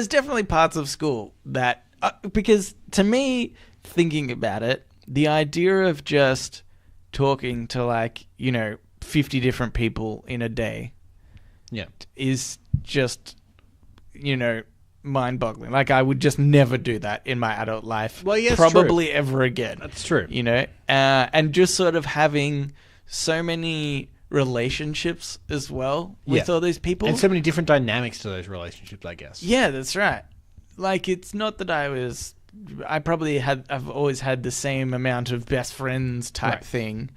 Speaker 1: definitely parts of school that because to me, thinking about it, the idea of just talking to 50 different people in a day is just, mind-boggling. Like, I would just never do that in my adult life.
Speaker 2: Well, yes,
Speaker 1: probably
Speaker 2: true.
Speaker 1: ever again.
Speaker 2: That's true.
Speaker 1: And just sort of having so many relationships as well with all these people.
Speaker 2: And so many different dynamics to those relationships, I guess.
Speaker 1: Yeah, that's right. Like, it's not that I've always had the same amount of best friends type thing,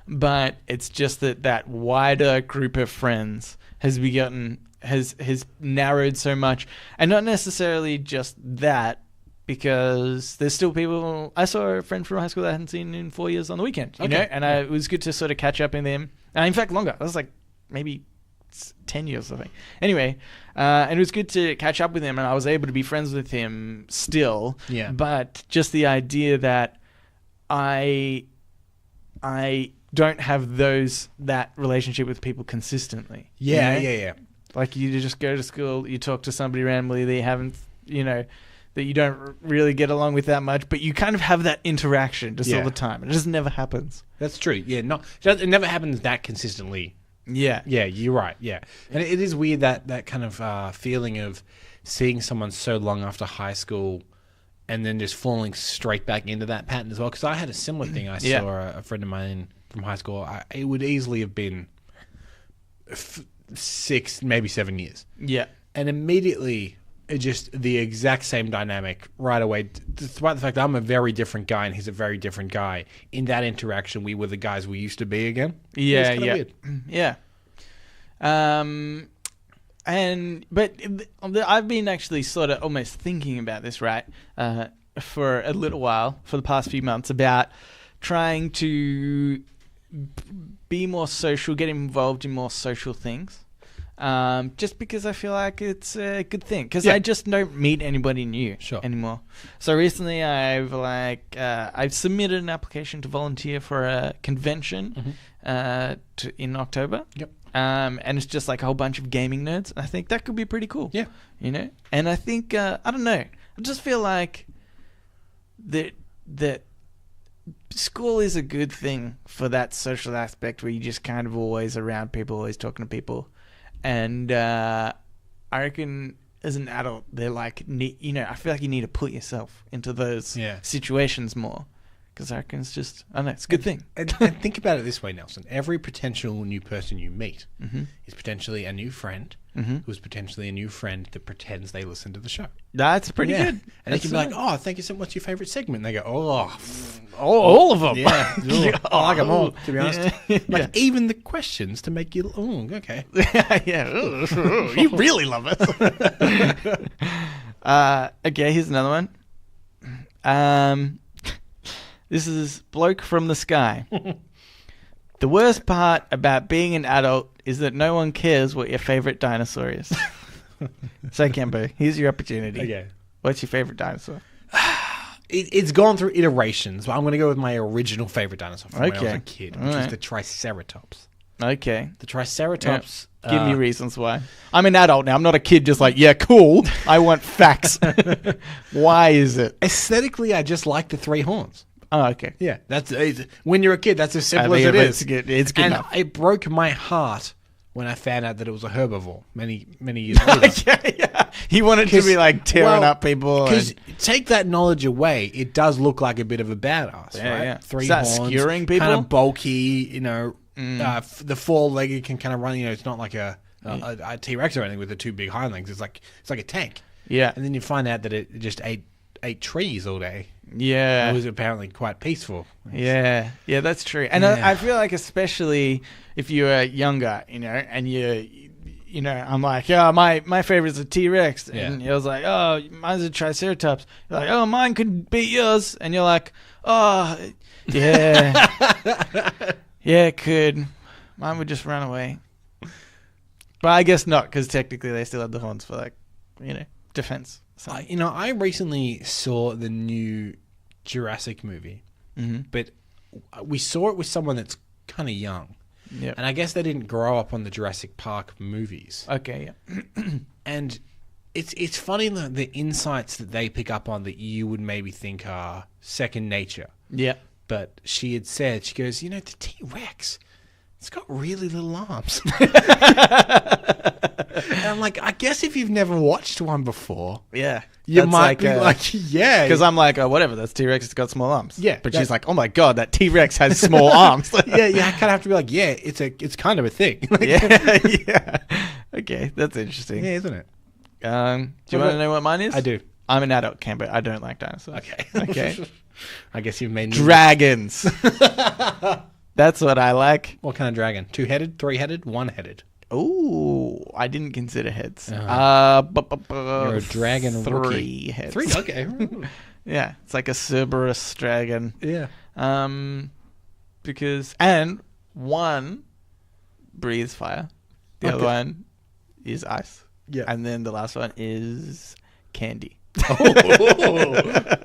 Speaker 1: but it's just that wider group of friends has narrowed so much, and not necessarily just that, because there's still people. I saw a friend from high school that I hadn't seen in 4 years on the weekend, and it was good to sort of catch up in them. And in fact, longer. It was like maybe 10 years, I think. Anyway, and it was good to catch up with him, and I was able to be friends with him still.
Speaker 2: Yeah.
Speaker 1: But just the idea that I don't have that relationship with people consistently.
Speaker 2: Yeah.
Speaker 1: Like, you just go to school, you talk to somebody randomly that you haven't, that you don't really get along with that much, but you kind of have that interaction just all the time, and it just never happens.
Speaker 2: That's true. Yeah, it never happens that consistently.
Speaker 1: Yeah.
Speaker 2: Yeah, you're right. Yeah. And it is weird that kind of feeling of seeing someone so long after high school and then just falling straight back into that pattern as well. Because I had a similar thing. I saw a friend of mine from high school. It would easily have been 6, maybe 7 years.
Speaker 1: Yeah.
Speaker 2: And immediately, it just the exact same dynamic right away. Despite the fact that I'm a very different guy and he's a very different guy, in that interaction, we were the guys we used to be again.
Speaker 1: Yeah,
Speaker 2: weird.
Speaker 1: Yeah. But I've been actually sort of almost thinking about this, right, for a little while, for the past few months, about trying to be more social, get involved in more social things. Just because I feel like it's a good thing. Because I just don't meet anybody new anymore. So recently I've submitted an application to volunteer for a convention in October.
Speaker 2: Yep.
Speaker 1: And it's just like a whole bunch of gaming nerds. I think that could be pretty cool.
Speaker 2: Yeah.
Speaker 1: And I think, I don't know. I just feel like that school is a good thing for that social aspect where you're just kind of always around people, always talking to people. And I reckon as an adult, they're like, I feel like you need to put yourself into those situations more. Because I reckon it's just, I don't know, it's a good thing.
Speaker 2: And think about it this way, Nelson. Every potential new person you meet is potentially a new friend who's potentially a new friend that pretends they listen to the show.
Speaker 1: That's pretty good.
Speaker 2: And they can be like, oh, thank you so much. What's your favourite segment? And they go,
Speaker 1: all of them.
Speaker 2: Yeah. I like them all, to be honest. Like, even the questions to make you, okay.
Speaker 1: You really love it. Okay, here's another one. This is Bloke from the Sky. The worst part about being an adult is that no one cares what your favourite dinosaur is. So, Kempo, here's your opportunity.
Speaker 2: Okay.
Speaker 1: What's your favourite dinosaur?
Speaker 2: It's gone through iterations, but I'm going to go with my original favourite dinosaur from when I was a kid, which is the Triceratops.
Speaker 1: Okay.
Speaker 2: The Triceratops...
Speaker 1: Give me reasons why. I'm an adult now. I'm not a kid just like, yeah, cool. I want facts. Why is it?
Speaker 2: Aesthetically, I just like the 3 horns.
Speaker 1: Oh, okay.
Speaker 2: Yeah, when you're a kid, that's as simple as it is.
Speaker 1: It's good enough.
Speaker 2: It broke my heart when I found out that it was a herbivore many years later.
Speaker 1: Yeah. He wanted to be like tearing up people.
Speaker 2: Because take that knowledge away, it does look like a bit of a badass, right?
Speaker 1: Yeah.
Speaker 2: 3
Speaker 1: horns,
Speaker 2: skewering
Speaker 1: people?
Speaker 2: kind of bulky, the 4-legged can kind of run. It's not like a T-Rex or anything with the 2 big hind legs. It's like a tank.
Speaker 1: Yeah.
Speaker 2: And then you find out that it just ate ate trees all day.
Speaker 1: Yeah.
Speaker 2: It was apparently quite peaceful.
Speaker 1: Yeah, that's true. And
Speaker 2: Yeah.
Speaker 1: I feel like especially if you're younger, and I'm like, my favorite's a T-Rex. And he was like, oh, mine's a Triceratops. You're like, oh, mine could beat yours. And you're like, oh, yeah. Yeah, it could. Mine would just run away. But I guess not, because technically they still have the horns for, defense. So.
Speaker 2: I recently saw the new Jurassic movie, but we saw it with someone that's kind of young.
Speaker 1: Yeah.
Speaker 2: And I guess they didn't grow up on the Jurassic Park movies.
Speaker 1: Okay, yeah.
Speaker 2: And it's funny the insights that they pick up on that you would maybe think are second nature.
Speaker 1: Yeah.
Speaker 2: But she had said, she goes, the T-Rex, it's got really little arms. And I'm like, I guess if you've never watched one before,
Speaker 1: Yeah.
Speaker 2: you might be like, yeah.
Speaker 1: Because I'm like, oh, whatever, that's T-Rex, it's got small arms.
Speaker 2: Yeah,
Speaker 1: But she's like, oh my God, that T-Rex has small arms.
Speaker 2: yeah, I kind of have to be like, yeah, it's kind of a thing.
Speaker 1: Yeah. Okay, that's interesting.
Speaker 2: Yeah, isn't it?
Speaker 1: Do you want to know what mine is?
Speaker 2: I do.
Speaker 1: I'm an adult camper. I don't like dinosaurs. Okay.
Speaker 2: I guess you've made me...
Speaker 1: Dragons. That's what I like.
Speaker 2: What kind of dragon? 2-headed, 3-headed, 1-headed?
Speaker 1: Ooh, I didn't consider heads.
Speaker 2: You're a dragon
Speaker 1: 3
Speaker 2: rookie.
Speaker 1: heads.
Speaker 2: 3? Okay.
Speaker 1: Yeah, it's like a Cerberus dragon.
Speaker 2: Yeah.
Speaker 1: And one breathes fire. The other one is ice.
Speaker 2: Yeah.
Speaker 1: And then the last one is candy.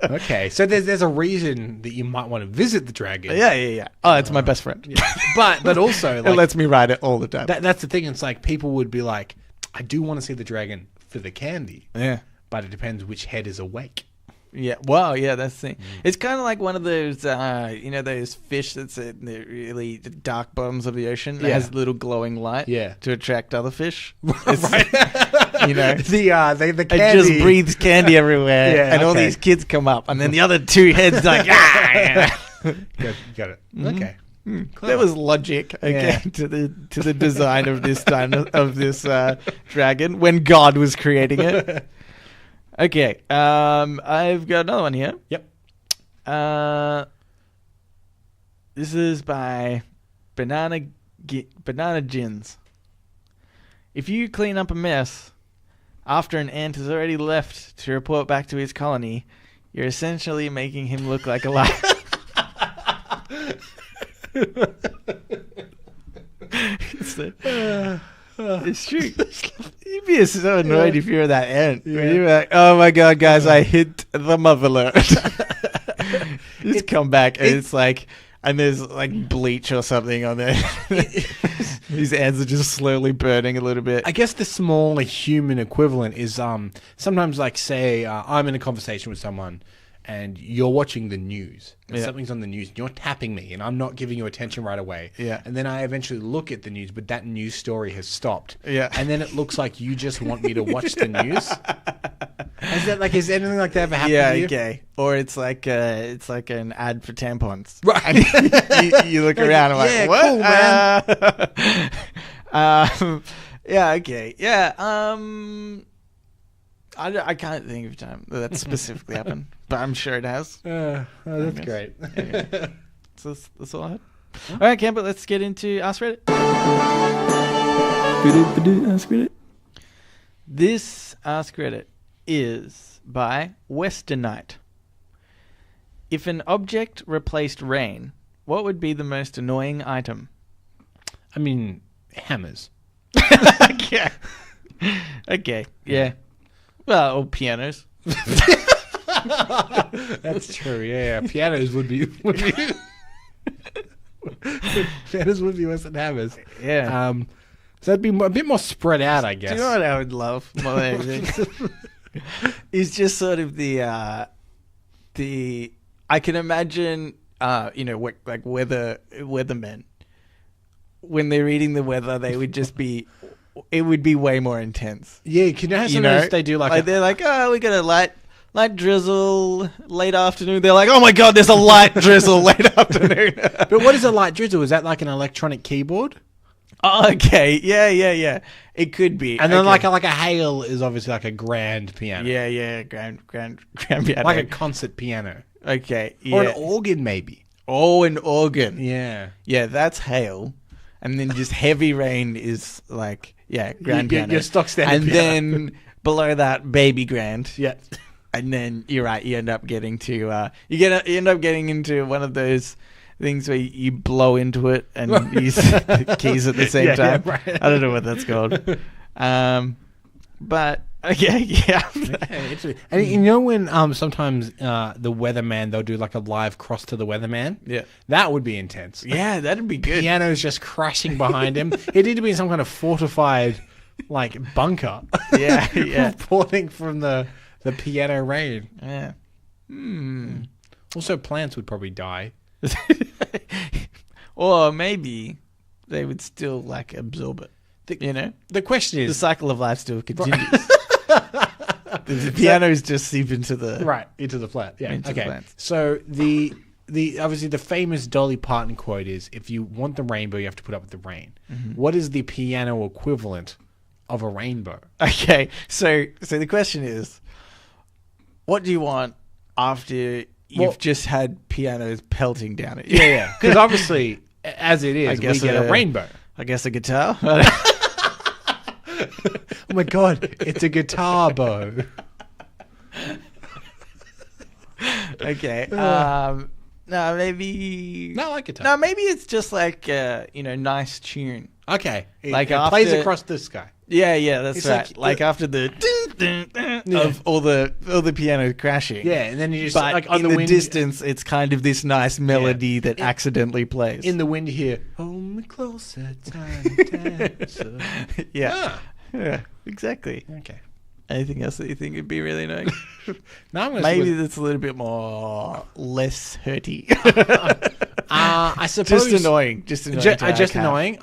Speaker 2: Okay. So there's a reason that you might want to visit the dragon.
Speaker 1: Yeah. Oh, it's my best friend.
Speaker 2: Yeah. But also,
Speaker 1: It lets me ride it all the time.
Speaker 2: that's the thing. It's like people would be like, I do want to see the dragon for the candy.
Speaker 1: Yeah.
Speaker 2: But it depends which head is awake.
Speaker 1: Yeah. Wow. Yeah, that's the thing. It's kind of like one of those, those fish that's in the really dark bottoms of the ocean that has little glowing light to attract other fish.
Speaker 2: Right. The candy.
Speaker 1: It just breathes candy everywhere, and all these kids come up, and then the other two heads like, Got
Speaker 2: it. Okay.
Speaker 1: There was logic to the design of this dragon when God was creating it. Okay, I've got another one here.
Speaker 2: Yep.
Speaker 1: This is by Banana Gins. If you clean up a mess after an ant has already left to report back to his colony, you're essentially making him look like a liar. It's true. You'd be so annoyed if you were that ant. Yeah. You'd be like, oh my God, guys, I hit the mother. Just come back and it's like, and there's like bleach or something on there. These ants are just slowly burning a little bit.
Speaker 2: I guess the smaller human equivalent is sometimes like say I'm in a conversation with someone and you're watching the news and something's on the news and you're tapping me and I'm not giving you attention right away.
Speaker 1: Yeah.
Speaker 2: And then I eventually look at the news, but that news story has stopped.
Speaker 1: Yeah.
Speaker 2: And then it looks like you just want me to watch the news. Is anything like that ever happened to you?
Speaker 1: Yeah, okay. Or it's like an ad for tampons.
Speaker 2: Right.
Speaker 1: And you look around and like, what?
Speaker 2: Cool, man.
Speaker 1: Yeah, okay. Yeah. I can't think of a time that specifically happened, but I'm sure it has.
Speaker 2: That's great.
Speaker 1: Anyway. So that's all I had. All right, Campbell, let's get into Ask Reddit. Ask Reddit. This Ask Reddit is by Westernite. If an object replaced rain, what would be the most annoying item?
Speaker 2: I mean, hammers.
Speaker 1: Okay. Okay. Yeah. Well, or pianos.
Speaker 2: That's true. Yeah. Pianos would be pianos would be worse than hammers.
Speaker 1: Yeah.
Speaker 2: So that'd be a bit more spread out, I guess.
Speaker 1: Do you know what I would love more than anything? It's just sort of the I can imagine like weathermen when they're reading the weather, they would just be. It would be way more intense.
Speaker 2: Yeah, can you sometimes they do like
Speaker 1: they're like, oh, we got a light drizzle late afternoon. They're like, oh my God, there's a light drizzle late afternoon.
Speaker 2: But what is a light drizzle? Is that like an electronic keyboard?
Speaker 1: Oh, okay. Yeah. It could be.
Speaker 2: And then
Speaker 1: okay.
Speaker 2: like a hail is obviously like a grand piano.
Speaker 1: Yeah. Grand piano.
Speaker 2: Like a concert piano.
Speaker 1: Okay.
Speaker 2: Or
Speaker 1: Yeah.
Speaker 2: an organ, maybe.
Speaker 1: Oh, an organ.
Speaker 2: Yeah.
Speaker 1: Yeah, that's hail. And then just heavy rain is like, grand piano.
Speaker 2: Your stock standard
Speaker 1: And
Speaker 2: piano.
Speaker 1: then below that, baby grand.
Speaker 2: Yeah.
Speaker 1: And then you're right. You end up getting to you end up getting into one of those things where you blow into it and use the keys at the same time.
Speaker 2: Yeah, right.
Speaker 1: I don't know what that's called. But okay, yeah.
Speaker 2: Okay, and you know when sometimes the weatherman, they'll do like a live cross to the weatherman?
Speaker 1: Yeah.
Speaker 2: That would be intense.
Speaker 1: Yeah, that'd be good.
Speaker 2: Piano's just crashing behind him. It need to be in some kind of fortified like bunker.
Speaker 1: Yeah.
Speaker 2: Reporting from the piano rain.
Speaker 1: Yeah.
Speaker 2: Also, plants would probably die.
Speaker 1: Or maybe they would still like absorb it.
Speaker 2: The question
Speaker 1: The
Speaker 2: is
Speaker 1: cycle of life still continues. The pianos just seep into the
Speaker 2: right into the plant. Yeah.
Speaker 1: Into the
Speaker 2: Okay.
Speaker 1: plants.
Speaker 2: So the obviously the famous Dolly Parton quote is, "If you want the rainbow, you have to put up with the rain."
Speaker 1: Mm-hmm.
Speaker 2: What is the piano equivalent of a rainbow?
Speaker 1: Okay, so the question is, what do you want after you've just had pianos pelting down at you?
Speaker 2: Yeah. Because obviously, as it is, we get a rainbow.
Speaker 1: I guess a guitar.
Speaker 2: Oh my god, it's a guitar bow.
Speaker 1: Okay. No, maybe.
Speaker 2: No, I like guitar.
Speaker 1: No, maybe it's just like nice tune.
Speaker 2: Okay.
Speaker 1: Like
Speaker 2: it plays
Speaker 1: after-
Speaker 2: across the sky.
Speaker 1: Yeah, that's
Speaker 2: It's
Speaker 1: right.
Speaker 2: like-
Speaker 1: Like after the dun, dun, dun of all the piano crashing.
Speaker 2: Yeah, and then you just
Speaker 1: But
Speaker 2: like on
Speaker 1: in
Speaker 2: the wind
Speaker 1: distance, it's kind of this nice melody that accidentally plays.
Speaker 2: in the wind you hear, "Hold me closer, tiny dancer."
Speaker 1: yeah, exactly.
Speaker 2: Okay.
Speaker 1: Anything else that you think would be really annoying?
Speaker 2: No, I'm gonna
Speaker 1: Maybe that's a little bit less hurty.
Speaker 2: I suppose
Speaker 1: Just annoying. Just annoying.
Speaker 2: Just annoying.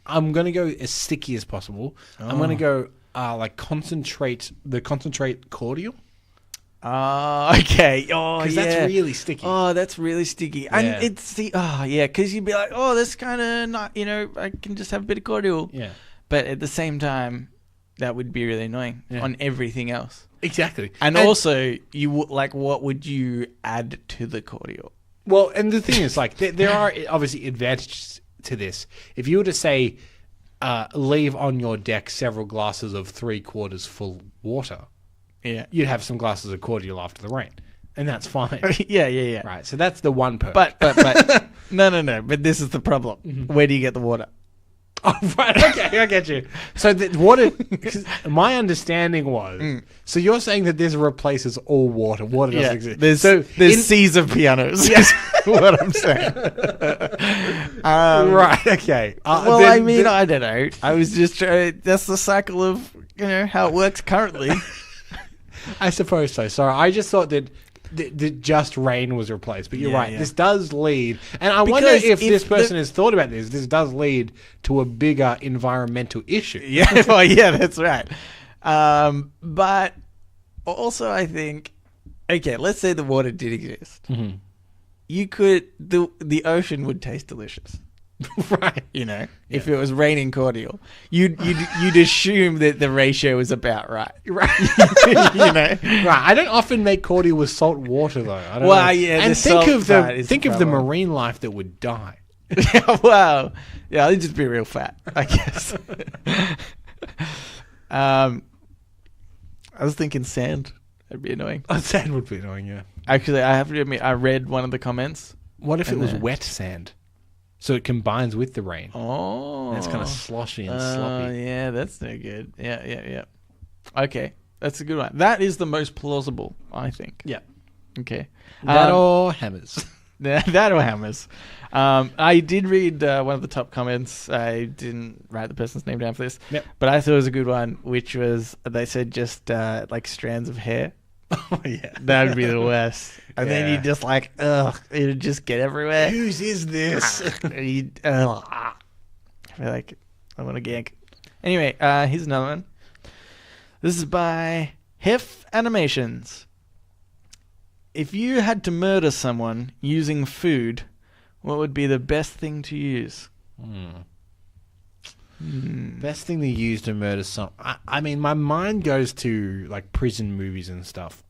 Speaker 2: I'm gonna go as sticky as possible. I'm gonna go like concentrate cordial.
Speaker 1: Okay. Oh,
Speaker 2: Because
Speaker 1: yeah.
Speaker 2: that's really sticky.
Speaker 1: Oh, that's really sticky.
Speaker 2: Yeah.
Speaker 1: And it's because you'd be like, oh, that's kind of not, I can just have a bit of cordial.
Speaker 2: Yeah.
Speaker 1: But at the same time, that would be really annoying on everything else.
Speaker 2: Exactly.
Speaker 1: And also, what would you add to the cordial?
Speaker 2: Well, and the thing is, like, there are obviously advantages to this. If you were to say, leave on your deck several glasses of 3/4 full water,
Speaker 1: Yeah.
Speaker 2: you'd have some glasses of cordial after the rain, and that's fine.
Speaker 1: Yeah.
Speaker 2: Right. So that's the one perk.
Speaker 1: But no. But this is the problem. Where do you get the water?
Speaker 2: Oh, right. Okay, I get you. So my understanding was, so you're saying that this replaces all water. Water doesn't exist.
Speaker 1: There's seas of pianos. Is what I'm saying.
Speaker 2: Right. Okay.
Speaker 1: Well, I don't know. I was just trying. That's the cycle of how it works currently.
Speaker 2: I suppose so. Sorry, I just thought that just rain was replaced, but you're right.
Speaker 1: Yeah.
Speaker 2: This does lead, and I wonder if this person has thought about this. This does lead to a bigger environmental issue.
Speaker 1: Yeah, well, yeah, that's right. But also, I think, okay, let's say the water did exist.
Speaker 2: Mm-hmm.
Speaker 1: You could the ocean would taste delicious.
Speaker 2: Right.
Speaker 1: If it was raining cordial, you'd assume that the ratio is about right.
Speaker 2: Right.
Speaker 1: Right.
Speaker 2: I don't often make cordial with salt water though. I don't
Speaker 1: Well,
Speaker 2: know.
Speaker 1: yeah,
Speaker 2: and
Speaker 1: the
Speaker 2: think
Speaker 1: salt
Speaker 2: of
Speaker 1: part is
Speaker 2: the
Speaker 1: the problem.
Speaker 2: marine life that would die.
Speaker 1: Wow. Yeah, I'd just be real fat, I guess. I was thinking sand. That'd be annoying.
Speaker 2: Oh, sand would be annoying. Yeah.
Speaker 1: Actually, I have to admit, I read one of the comments.
Speaker 2: What if it
Speaker 1: And
Speaker 2: was
Speaker 1: then-
Speaker 2: wet sand? So it combines with the rain.
Speaker 1: Oh.
Speaker 2: And it's kind of sloshy and sloppy.
Speaker 1: Yeah, that's no good. Yeah. Okay, that's a good one. That is the most plausible, I think.
Speaker 2: Yeah.
Speaker 1: Okay.
Speaker 2: That or hammers.
Speaker 1: That or hammers. I did read one of the top comments. I didn't write the person's name down for this, but I thought it was a good one, which was, they said just like strands of hair.
Speaker 2: Oh, yeah.
Speaker 1: That would be the worst. And then
Speaker 2: Yeah.
Speaker 1: you just like, it'd just get everywhere.
Speaker 2: Whose is this?
Speaker 1: I feel like I want to gank. Anyway, here's another one. This is by Hef Animations. If you had to murder someone using food, what would be the best thing to use?
Speaker 2: Best thing to use to murder some. I mean, my mind goes to like prison movies and stuff.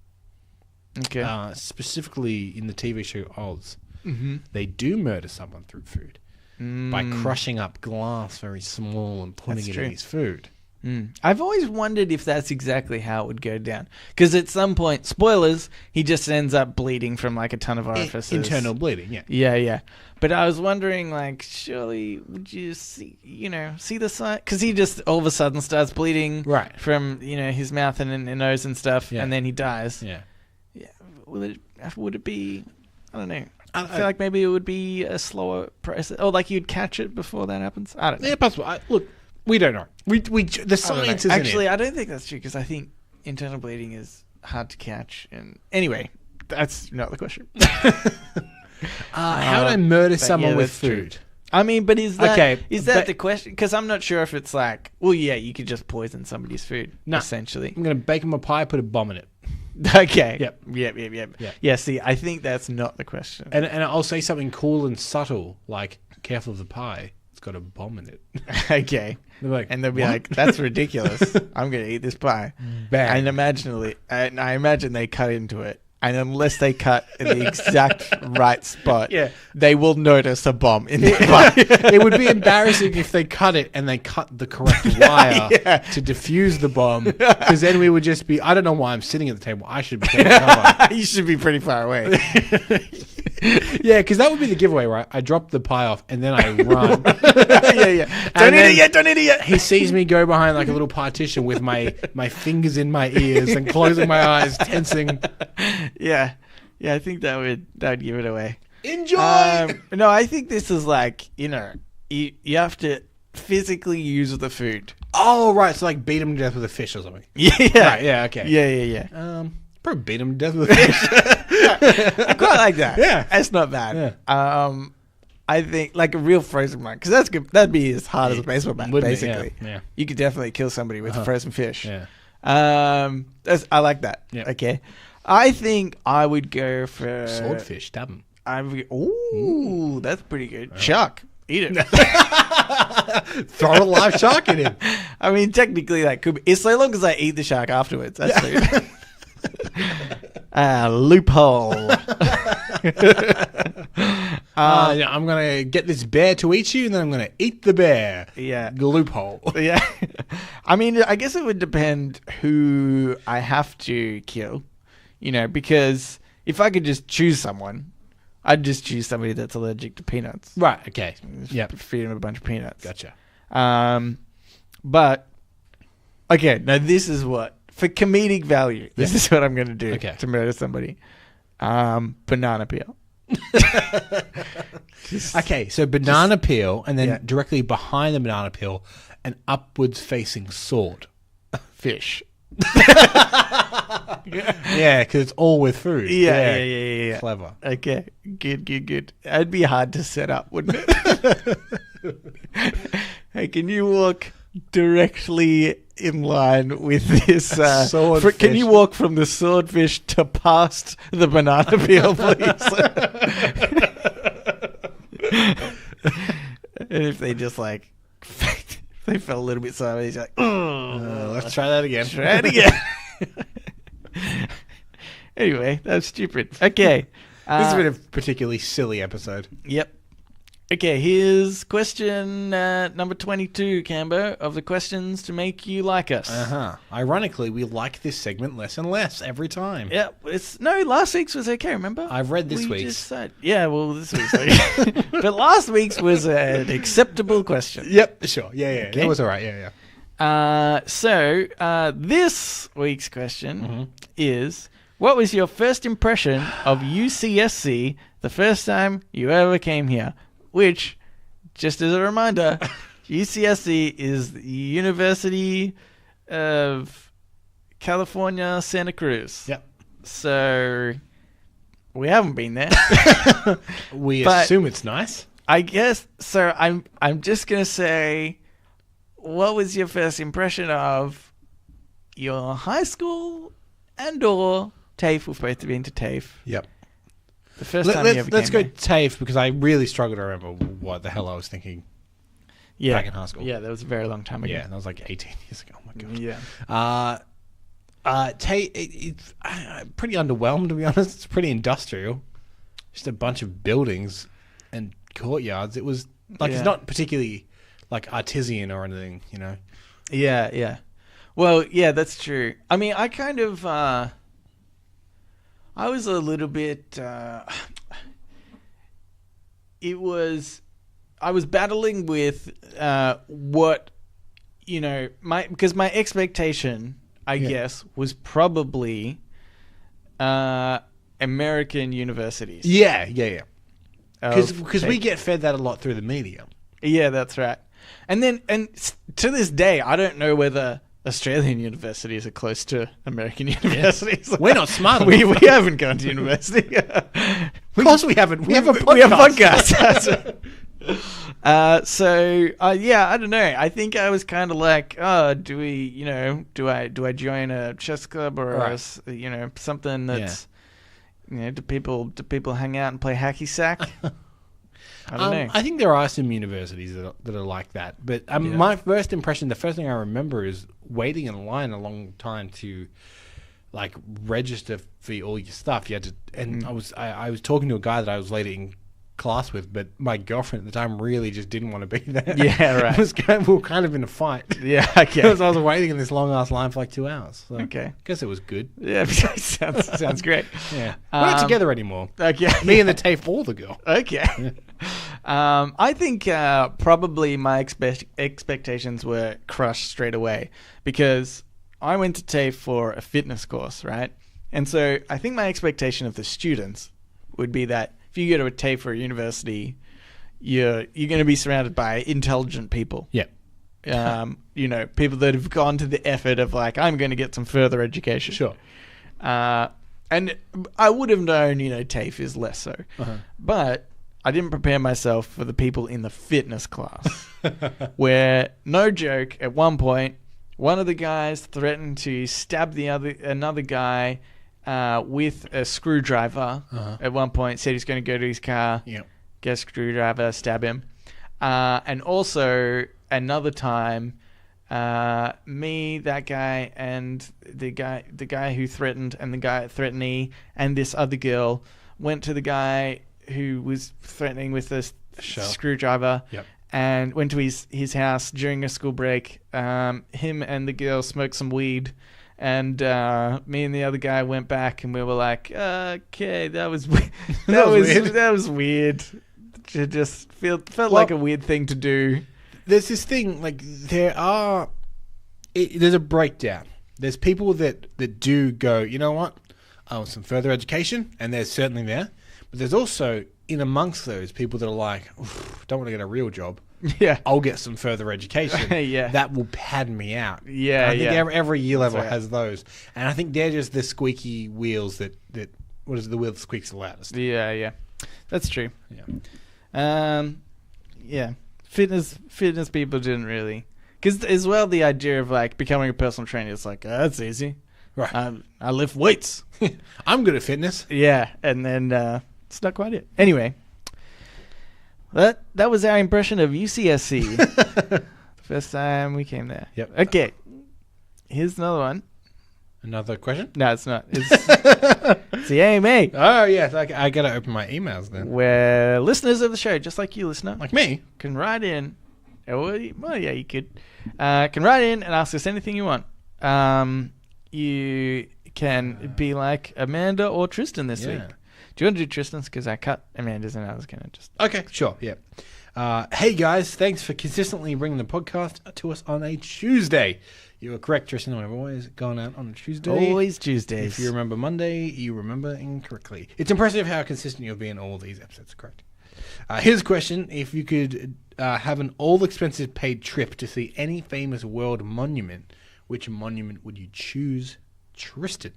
Speaker 1: Okay.
Speaker 2: Specifically in the TV show Oz,
Speaker 1: Mm-hmm.
Speaker 2: they do murder someone through food by crushing up glass very small and putting
Speaker 1: That's
Speaker 2: it
Speaker 1: true.
Speaker 2: in his food.
Speaker 1: I've always wondered if that's exactly how it would go down. Because at some point, spoilers, he just ends up bleeding from like a ton of orifices.
Speaker 2: Internal bleeding, yeah.
Speaker 1: Yeah. But I was wondering, like, surely would you see the sign? Because he just all of a sudden starts bleeding from, his mouth and nose and stuff, and then he dies.
Speaker 2: Yeah.
Speaker 1: Would it be, I don't know. I feel like maybe it would be a slower process. Or like you'd catch it before that happens. I don't know.
Speaker 2: Yeah, possible. Look, we don't know. The science is
Speaker 1: Actually, I don't think that's true because I think internal bleeding is hard to catch. And anyway, that's not the question.
Speaker 2: How would I murder someone with
Speaker 1: that's true.
Speaker 2: food?
Speaker 1: I mean, but is that
Speaker 2: but-
Speaker 1: the question? Because I'm not sure if it's like, well, yeah, you could just poison somebody's food,
Speaker 2: No.
Speaker 1: essentially.
Speaker 2: I'm going to bake him a pie, put a bomb in it.
Speaker 1: Okay.
Speaker 2: Yep.
Speaker 1: Yep.
Speaker 2: Yeah.
Speaker 1: Yeah, see, I think that's not the question.
Speaker 2: And I'll say something cool and subtle, like, careful of the pie. It's got a bomb in it.
Speaker 1: Okay.
Speaker 2: They're like,
Speaker 1: And they'll be
Speaker 2: "What?"
Speaker 1: like, that's ridiculous. I'm going to eat this pie.
Speaker 2: Bang.
Speaker 1: And I imagine they cut into it. And unless they cut in the exact right spot, they will notice a bomb in the pie.
Speaker 2: It would be embarrassing if they cut it and they cut the correct wire to defuse the bomb, because then we would just be, I don't know why I'm sitting at the table. I should be taking cover.
Speaker 1: You should be pretty far away.
Speaker 2: Yeah, because that would be the giveaway, right? I drop the pie off and then I run.
Speaker 1: Yeah. Don't eat it yet.
Speaker 2: He sees me go behind like a little partition with my fingers in my ears and closing my eyes, tensing.
Speaker 1: Yeah, I think that would give it away.
Speaker 2: Enjoy!
Speaker 1: No, I think this is like, you have to physically use the food.
Speaker 2: Oh, right. So like beat him to death with a fish or something.
Speaker 1: Yeah.
Speaker 2: Right, yeah, okay.
Speaker 1: Yeah.
Speaker 2: Probably beat him to death with a fish.
Speaker 1: I quite like that.
Speaker 2: Yeah.
Speaker 1: That's not bad.
Speaker 2: Yeah.
Speaker 1: I think like a real frozen one, because that's good. That'd be as hard as a baseball bat,
Speaker 2: Wouldn't it?
Speaker 1: basically.
Speaker 2: Yeah.
Speaker 1: You could definitely kill somebody with a frozen fish.
Speaker 2: Yeah.
Speaker 1: I like that.
Speaker 2: Yeah.
Speaker 1: Okay. I think I would go for
Speaker 2: Swordfish, stab him.
Speaker 1: Ooh, that's pretty good. Shark. Eat it.
Speaker 2: Throw a live shark in him.
Speaker 1: I mean, technically that could be. It's so long as I eat the shark afterwards. That's food. Loophole.
Speaker 2: I'm going to get this bear to eat you, and then I'm going to eat the bear.
Speaker 1: Yeah.
Speaker 2: Loophole.
Speaker 1: Yeah. I mean, I guess it would depend who I have to kill, because if I could just choose someone, I'd just choose somebody that's allergic to peanuts.
Speaker 2: Right, okay.
Speaker 1: Yep. Feed him a bunch of peanuts.
Speaker 2: Gotcha.
Speaker 1: But, okay, now this is what, for comedic value, this is what I'm going to do to murder somebody. Banana peel.
Speaker 2: Okay, so banana peel, and then directly behind the banana peel, an upwards facing sword.
Speaker 1: Fish.
Speaker 2: Yeah, because it's all with food.
Speaker 1: Yeah.
Speaker 2: Clever.
Speaker 1: Okay, good. It'd be hard to set up, wouldn't it? Hey, can you walk directly in line with this
Speaker 2: swordfish?
Speaker 1: Can you walk from the swordfish to past the banana peel, please? And if they just like they felt a little bit sideways, you're like,
Speaker 2: let's try that again.
Speaker 1: Try it again. Anyway, that's stupid. Okay.
Speaker 2: This has been a particularly silly episode.
Speaker 1: Yep. Okay, here's question number 22, Cambo, of the questions to make you like us.
Speaker 2: Ironically, we like this segment less and less every time.
Speaker 1: Yeah, last week's was okay, remember?
Speaker 2: I've read this
Speaker 1: We
Speaker 2: week's.
Speaker 1: just said, this week's okay. But last week's was an acceptable question.
Speaker 2: Yep, sure. Yeah.
Speaker 1: Okay.
Speaker 2: That was all right, yeah.
Speaker 1: So, this week's question is, what was your first impression of UCSC the first time you ever came here? Which, just as a reminder, UCSC is the University of California, Santa Cruz.
Speaker 2: Yep.
Speaker 1: So, we haven't been there.
Speaker 2: We
Speaker 1: But
Speaker 2: assume it's nice.
Speaker 1: I guess, so I'm just going to say, what was your first impression of your high school and or TAFE? We've both been to TAFE.
Speaker 2: Yep.
Speaker 1: The first time you ever
Speaker 2: Let's
Speaker 1: came
Speaker 2: go TAFE, because I really struggle to remember what the hell I was thinking.
Speaker 1: Yeah.
Speaker 2: back in high school.
Speaker 1: Yeah, that was a very long time ago.
Speaker 2: Yeah, that was like 18 years ago. Oh my god.
Speaker 1: Yeah.
Speaker 2: It's pretty underwhelmed, to be honest. It's pretty industrial. Just a bunch of buildings and courtyards. It was like it's not particularly like artisan or anything, you know.
Speaker 1: Yeah, yeah. Well, yeah, that's true. I mean, I kind of, I was a little bit, I was battling with what, you know, because my expectation, I guess, was probably American universities.
Speaker 2: Yeah. Because we
Speaker 1: Okay.
Speaker 2: get fed that a lot through the media.
Speaker 1: Yeah, that's right. And to this day, I don't know whether Australian universities are close to American universities.
Speaker 2: We're not smart
Speaker 1: we
Speaker 2: enough.
Speaker 1: haven't gone to university.
Speaker 2: Of course we haven't. We have a podcast.
Speaker 1: We have podcasts. So I don't know. I think I was kind of like, do I join a chess club or something that's, do people hang out and play hacky sack? I don't know.
Speaker 2: I think there are some universities that are like that. But my first impression, the first thing I remember is waiting in line a long time to like register for all your stuff. You had to, and I was talking to a guy that I was later in class with, but my girlfriend at the time really just didn't want to be there.
Speaker 1: Yeah, right.
Speaker 2: We were kind of in a fight.
Speaker 1: Yeah, okay.
Speaker 2: Because I was waiting in this long ass line for like 2 hours. So
Speaker 1: Okay.
Speaker 2: I guess it was good.
Speaker 1: Yeah, sounds great.
Speaker 2: Yeah. We're not together anymore.
Speaker 1: Okay.
Speaker 2: Me and the TAFE or the girl.
Speaker 1: Okay. I think probably my expectations were crushed straight away because I went to TAFE for a fitness course, right? And so I think my expectation of the students would be that if you go to a TAFE or a university, you're going to be surrounded by intelligent people.
Speaker 2: Yeah.
Speaker 1: People that have gone to the effort of like, I'm going to get some further education.
Speaker 2: Sure.
Speaker 1: And I would have known, TAFE is less so. But I didn't prepare myself for the people in the fitness class where, no joke, at one point, one of the guys threatened to stab another guy with a screwdriver. At one point, said he's going to go to his car, get a screwdriver, stab him. And also, another time, me, that guy, and the guy who threatened, and the guy threatenee, and this other girl went to the guy who was threatening with a screwdriver, and went to his house during a school break. Him and the girl smoked some weed, and me and the other guy went back, and we were like, okay, that was weird. That was weird. It just felt like a weird thing to do.
Speaker 2: There's this thing, like, there's a breakdown. There's people that do go, you know what, I want some further education, and they're certainly there. But there's also, in amongst those, people that are like, don't want to get a real job.
Speaker 1: Yeah.
Speaker 2: I'll get some further education.
Speaker 1: Yeah.
Speaker 2: That will pad me out.
Speaker 1: Yeah,
Speaker 2: and I think every year level
Speaker 1: right.
Speaker 2: has those. And I think they're just the squeaky wheels that what is it, the wheel that squeaks the loudest.
Speaker 1: Yeah. That's true.
Speaker 2: Yeah.
Speaker 1: Yeah. Fitness people didn't really, because as well the idea of like becoming a personal trainer is like, that's easy,
Speaker 2: right?
Speaker 1: I lift weights.
Speaker 2: I'm good at fitness.
Speaker 1: Yeah, and then it's not quite it. Anyway, that was our impression of UCSC. The first time we came there.
Speaker 2: Yep.
Speaker 1: Okay, here's another one.
Speaker 2: Another question?
Speaker 1: No, it's not. It's the AMA.
Speaker 2: Oh, yes. I got to open my emails then.
Speaker 1: Where listeners of the show, just like you, listener,
Speaker 2: like me,
Speaker 1: can write in. Well, yeah, you could. Can write in and ask us anything you want. You can be like Amanda or Tristan this week. Do you want to do Tristan's? Because I cut Amanda's and I was going to just...
Speaker 2: Okay, sure, yeah. Hey, guys. Thanks for consistently bringing the podcast to us on a Tuesday. You were correct, Tristan. We've always gone out on a Tuesday.
Speaker 1: Always Tuesdays.
Speaker 2: If you remember Monday, you remember incorrectly. It's impressive how consistent you'll be in all these episodes. Correct. Here's a question. If you could have an all-expenses-paid trip to see any famous world monument, which monument would you choose, Tristan?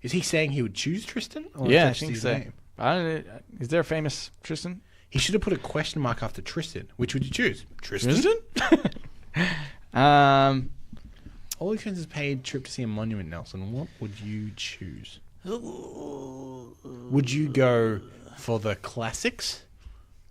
Speaker 2: Is he saying he would choose Tristan? Or
Speaker 1: yeah, I
Speaker 2: is that
Speaker 1: think
Speaker 2: his
Speaker 1: so.
Speaker 2: name?
Speaker 1: I don't know. Is there a famous Tristan?
Speaker 2: He should have put a question mark after Tristan. Which would you choose? Tristan? All expenses paid trip to see a monument, Nelson. What would you choose? Would you go for the classics?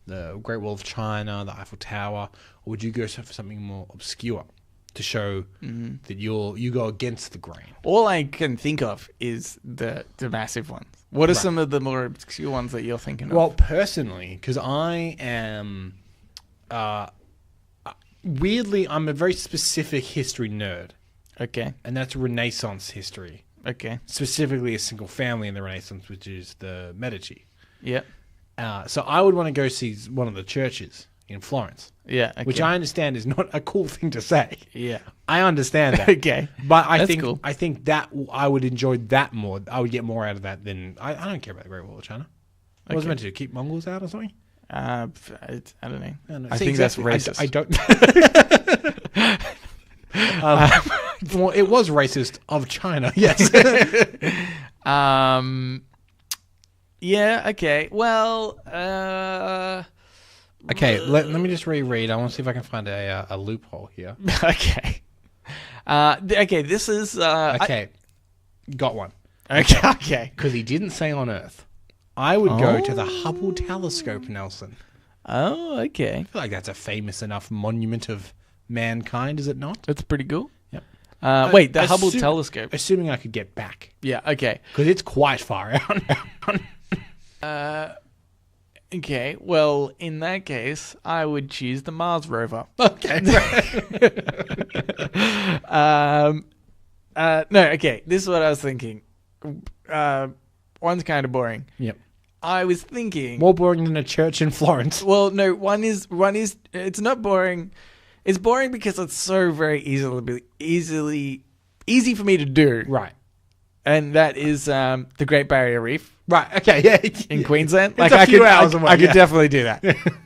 Speaker 2: the Great Wall of China, the Eiffel Tower, or would you go for something more obscure to show that you go against the grain?
Speaker 1: All I can think of is the massive ones. What are some of the more obscure ones that you're thinking of?
Speaker 2: Well, personally, because I am weirdly, I'm a very specific history nerd.
Speaker 1: Okay.
Speaker 2: And that's Renaissance history.
Speaker 1: Okay.
Speaker 2: Specifically a single family in the Renaissance, which is the Medici.
Speaker 1: Yep.
Speaker 2: So I would want to go see one of the churches in Florence.
Speaker 1: Yeah. Okay.
Speaker 2: Which I understand is not a cool thing to say.
Speaker 1: Yeah.
Speaker 2: I understand that.
Speaker 1: Okay.
Speaker 2: But I
Speaker 1: That's
Speaker 2: think
Speaker 1: cool.
Speaker 2: I think that I would enjoy that more. I would get more out of that than... I don't care about the Great Wall of China. What was it meant to do? Keep Mongols out or something?
Speaker 1: I don't know.
Speaker 2: I
Speaker 1: think that's racist.
Speaker 2: I don't... well, it was racist of China, yes.
Speaker 1: Yeah, okay. Well,
Speaker 2: okay, let me just reread. I want to see if I can find a loophole here.
Speaker 1: okay. Okay, this is...
Speaker 2: Okay, got one.
Speaker 1: Okay.
Speaker 2: Because he didn't say on Earth. I would go to the Hubble telescope, Nelson.
Speaker 1: Oh, okay.
Speaker 2: I feel like that's a famous enough monument of mankind, is it not?
Speaker 1: That's pretty cool.
Speaker 2: Yep.
Speaker 1: Wait, the Hubble telescope.
Speaker 2: Assuming I could get back.
Speaker 1: Yeah, okay.
Speaker 2: Because it's quite far out.
Speaker 1: Okay, well, in that case, I would choose the Mars rover.
Speaker 2: Okay.
Speaker 1: No, okay, this is what I was thinking. One's kind of boring.
Speaker 2: Yep.
Speaker 1: I was thinking...
Speaker 2: More boring than a church in Florence.
Speaker 1: Well, no, one is it's not boring. It's boring because it's so very easy for me to do.
Speaker 2: Right.
Speaker 1: And that is the Great Barrier Reef.
Speaker 2: Right, okay, yeah.
Speaker 1: In Queensland.
Speaker 2: It's a few hours away,
Speaker 1: I could
Speaker 2: yeah.
Speaker 1: definitely do that.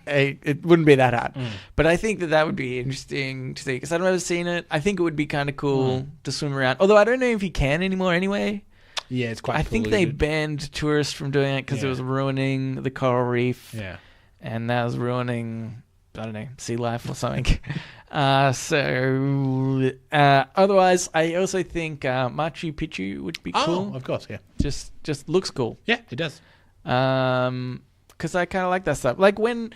Speaker 1: It wouldn't be that hard. But I think that would be interesting to see because I've never seen it. I think it would be kind of cool to swim around. Although I don't know if you can anymore anyway.
Speaker 2: Yeah, it's quite
Speaker 1: I think they
Speaker 2: polluted.
Speaker 1: banned tourists from doing it because it was ruining the coral reef.
Speaker 2: Yeah.
Speaker 1: And that was ruining, I don't know, sea life or something. Otherwise, I also think Machu Picchu would be cool.
Speaker 2: Oh, of course, yeah.
Speaker 1: Just looks cool.
Speaker 2: Yeah, it does.
Speaker 1: Because I kind of like that stuff. Like when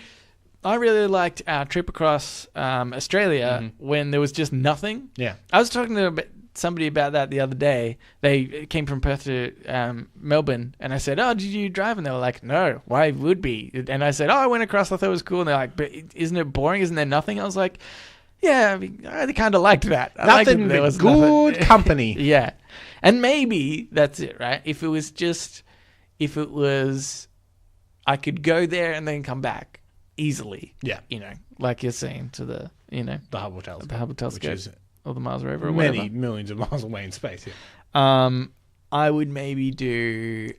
Speaker 1: I really liked our trip across Australia when there was just nothing.
Speaker 2: Yeah.
Speaker 1: I was talking to somebody about that the other day. They came from Perth to Melbourne, and I said, "Oh, did you drive?" And they were like, "No, why would be?" And I said, "Oh, I went across. I thought it was cool." And they're like, "But isn't it boring? Isn't there nothing?" I was like, "Yeah, I mean, I kind of liked that. I liked
Speaker 2: Nothing
Speaker 1: that there
Speaker 2: but
Speaker 1: was
Speaker 2: good
Speaker 1: nothing."
Speaker 2: company.
Speaker 1: Yeah, and maybe that's it, right? If it was, I could go there and then come back easily.
Speaker 2: Yeah.
Speaker 1: Like you're saying to the
Speaker 2: Hubble telescope.
Speaker 1: the Hubble telescope.
Speaker 2: Which is
Speaker 1: Or the Mars rover or
Speaker 2: many
Speaker 1: whatever.
Speaker 2: millions of miles away in space, yeah.
Speaker 1: I would maybe do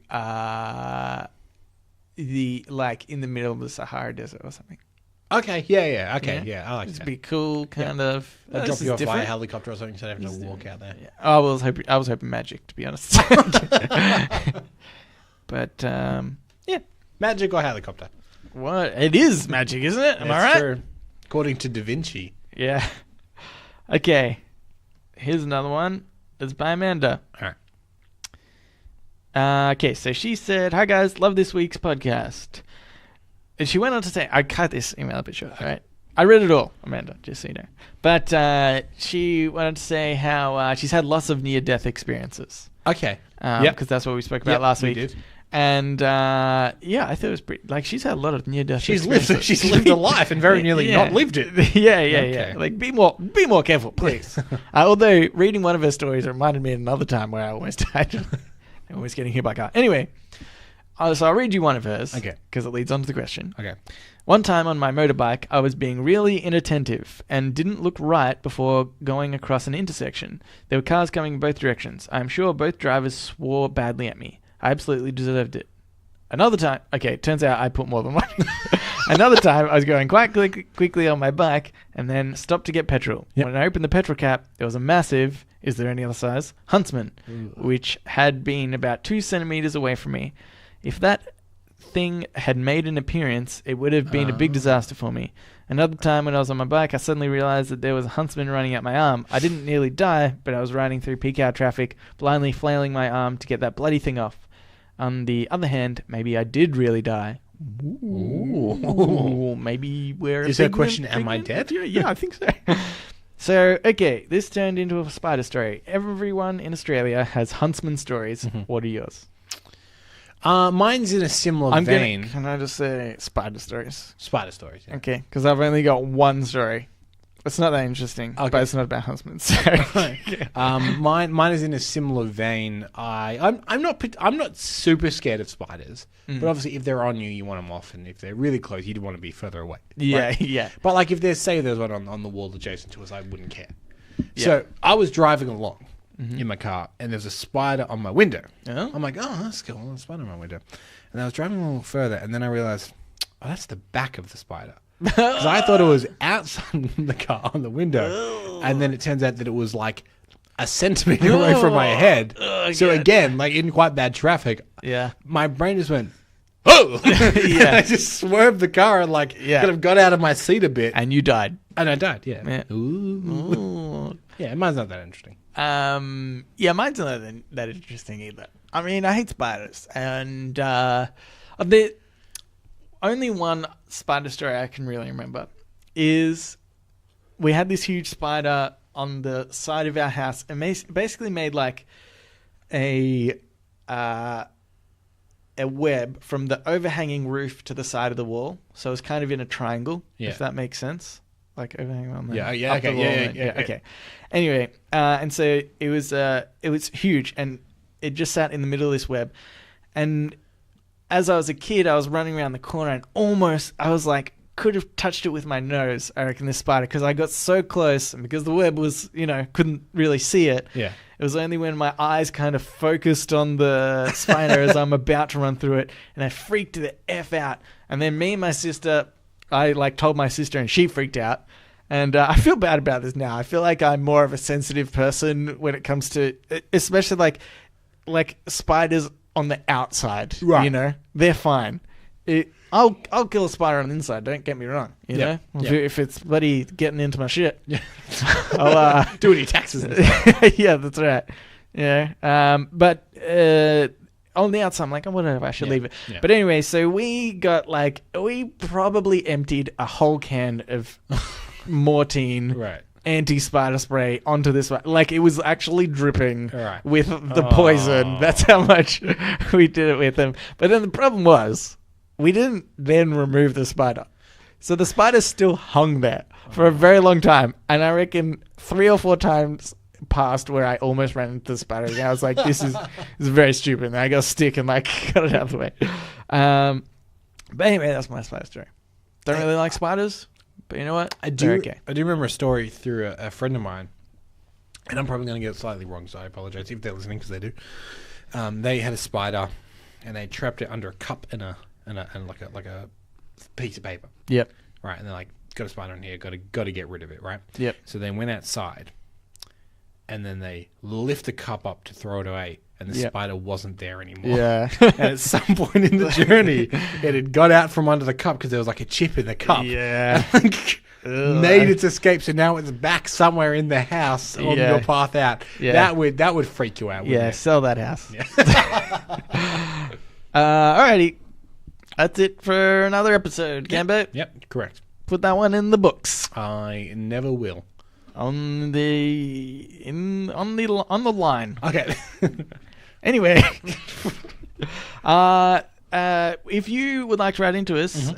Speaker 1: the like in the middle of the Sahara Desert or something.
Speaker 2: Okay, yeah. Okay, yeah, I like
Speaker 1: It'd
Speaker 2: that.
Speaker 1: be cool, kind of.
Speaker 2: I'll
Speaker 1: This
Speaker 2: drop
Speaker 1: is
Speaker 2: you off by a
Speaker 1: different.
Speaker 2: helicopter or something so I don't have to walk out there.
Speaker 1: Yeah. I was hoping magic, to be honest. But yeah,
Speaker 2: Magic or helicopter?
Speaker 1: what it is magic, isn't it? Am I right?
Speaker 2: True. According to Da Vinci.
Speaker 1: Yeah. Okay. Here's another one. It's by Amanda.
Speaker 2: All
Speaker 1: right. Okay, so she said, "Hi guys, love this week's podcast." And she went on to say, I cut this email a bit short, all right? I read it all, Amanda, just so you know. But she went on to say how she's had lots of near-death experiences.
Speaker 2: Okay.
Speaker 1: Because that's what we spoke about last week.
Speaker 2: We did.
Speaker 1: And yeah, I thought it was pretty. Like she's had a lot of near-death.
Speaker 2: She's
Speaker 1: experiences.
Speaker 2: lived a life and very nearly not lived it.
Speaker 1: Yeah.
Speaker 2: Okay.
Speaker 1: Like be more careful, please. Although reading one of her stories reminded me of another time where I almost died. Almost getting hit by a car. Anyway, so I'll read you one of hers.
Speaker 2: Okay.
Speaker 1: Because it leads on to the question.
Speaker 2: Okay.
Speaker 1: One time on my motorbike, I was being really inattentive and didn't look right before going across an intersection. There were cars coming in both directions. I am sure both drivers swore badly at me. I absolutely deserved it. Another time, okay, it turns out I put more than one. Another time, I was going quite quickly on my bike and then stopped to get petrol.
Speaker 2: Yep.
Speaker 1: When I opened the petrol cap, there was a massive, is there any other size, Huntsman, which had been about 2 centimeters away from me. If that thing had made an appearance, it would have been a big disaster for me. Another time when I was on my bike, I suddenly realized that there was a huntsman running at my arm. I didn't nearly die, but I was riding through peak hour traffic, blindly flailing my arm to get that bloody thing off. On the other hand, maybe I did really die. Ooh, maybe we're.
Speaker 2: Is there a question? Am I dead?
Speaker 1: Yeah, I think so. So, okay, this turned into a spider story. Everyone in Australia has huntsman stories. What are yours?
Speaker 2: Mine's in a similar vein.
Speaker 1: Can I just say spider stories?
Speaker 2: Spider stories. Yeah.
Speaker 1: Okay, because I've only got one story. It's not that interesting, but it's not about huntsmen. So.
Speaker 2: Mine is in a similar vein. I'm not super scared of spiders, but obviously if they're on you, you want them off, and if they're really close, you'd want to be further away.
Speaker 1: Yeah,
Speaker 2: right?
Speaker 1: yeah.
Speaker 2: But like if there's one on the wall adjacent to us, I wouldn't care.
Speaker 1: Yeah.
Speaker 2: So I was driving along in my car, and there's a spider on my window.
Speaker 1: Oh?
Speaker 2: I'm like, oh, that's cool, there's a spider on my window. And I was driving a little further, and then I realized, oh, that's the back of the spider. Because I thought it was outside the car on the window, and then it turns out that it was like a centimeter away from my head. So again, like in quite bad traffic, my brain just went, oh!
Speaker 1: Yeah.
Speaker 2: I just swerved the car and kind of got out of my seat a bit.
Speaker 1: And you died.
Speaker 2: And I died, yeah.
Speaker 1: Ooh.
Speaker 2: Yeah, mine's not that interesting.
Speaker 1: Yeah, mine's not that interesting either. I mean, I hate spiders, and the only one spider story I can really remember is we had this huge spider on the side of our house, and basically made like a web from the overhanging roof to the side of the wall. So it was kind of in a triangle, if that makes sense. Like overhanging on the okay. Anyway, and so it was huge, and it just sat in the middle of this web. And as I was a kid, I was running around the corner and I was like, could have touched it with my nose, I reckon, this spider, because I got so close, and because the web was, couldn't really see it. Yeah. It was only when my eyes kind of focused on the spider as I'm about to run through it, and I freaked the F out. And then me and my sister, I told my sister, and she freaked out. And I feel bad about this now. I feel like I'm more of a sensitive person when it comes to, especially like spiders on the outside. Right. They're fine. I'll kill a spider on the inside. Don't get me wrong. You know, if it's bloody getting into my shit, I'll
Speaker 2: do any taxes.
Speaker 1: Yeah, that's right. Yeah. But on the outside, I'm like, oh, whatever. I should leave it. Yeah. But anyway, so we probably emptied a whole can of Mortine anti-spider spray onto this one. Like, it was actually dripping with the poison. That's how much we did it with them. But then the problem was, we didn't then remove the spider. So the spider still hung there for a very long time. And I reckon 3 or 4 times passed where I almost ran into the spider. And I was like, this is very stupid. And I got a stick and got it out of the way. But anyway, that's my spider story. Don't really like spiders, but you know what?
Speaker 2: I do remember a story through a friend of mine. And I'm probably going to get it slightly wrong, so I apologize if they're listening, because they do. They had a spider, and they trapped it under a cup and like a piece of paper.
Speaker 1: Yep.
Speaker 2: Right, and they're like, got a spider in here, got to get rid of it, right?
Speaker 1: Yep.
Speaker 2: So they went outside, and then they lift the cup up to throw it away, and the spider wasn't there anymore.
Speaker 1: Yeah.
Speaker 2: And at some point in the journey, it had got out from under the cup because there was like a chip in the cup.
Speaker 1: Yeah.
Speaker 2: Made its escape, so now it's back somewhere in the house on your path out. Yeah. That would freak you out, wouldn't it?
Speaker 1: Sell that house. Yeah. Alrighty. That's it for another episode, Gambo.
Speaker 2: Yep, correct.
Speaker 1: Put that one in the books.
Speaker 2: I never will.
Speaker 1: On the line.
Speaker 2: Okay.
Speaker 1: Anyway, if you would like to write into us,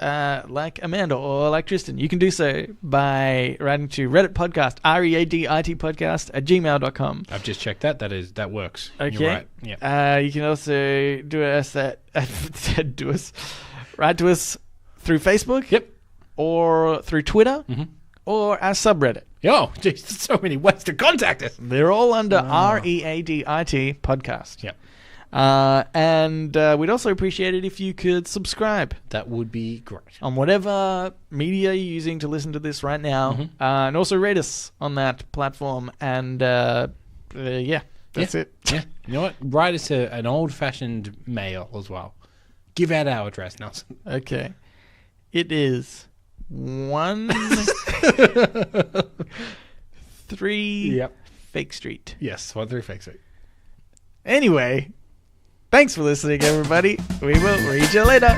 Speaker 1: like Amanda or like Tristan, you can do so by writing to readitpodcast, readitpodcast @gmail.com.
Speaker 2: I've just checked that. That works.
Speaker 1: Okay.
Speaker 2: You're right. Yeah.
Speaker 1: You can also write to us through Facebook.
Speaker 2: Yep.
Speaker 1: Or through Twitter. Or our subreddit.
Speaker 2: Oh, geez, there's so many ways to contact us.
Speaker 1: They're all under READIT podcast.
Speaker 2: Yep.
Speaker 1: And we'd also appreciate it if you could subscribe.
Speaker 2: That would be great.
Speaker 1: On whatever media you're using to listen to this right now. And also rate us on that platform. And that's it.
Speaker 2: Yeah. You know what? Write us an old-fashioned mail as well. Give out our address, Nelson.
Speaker 1: Okay. It is 1-3 Fake Street.
Speaker 2: Yes, 1-3 Fake Street.
Speaker 1: Anyway, thanks for listening, everybody. We will read you later.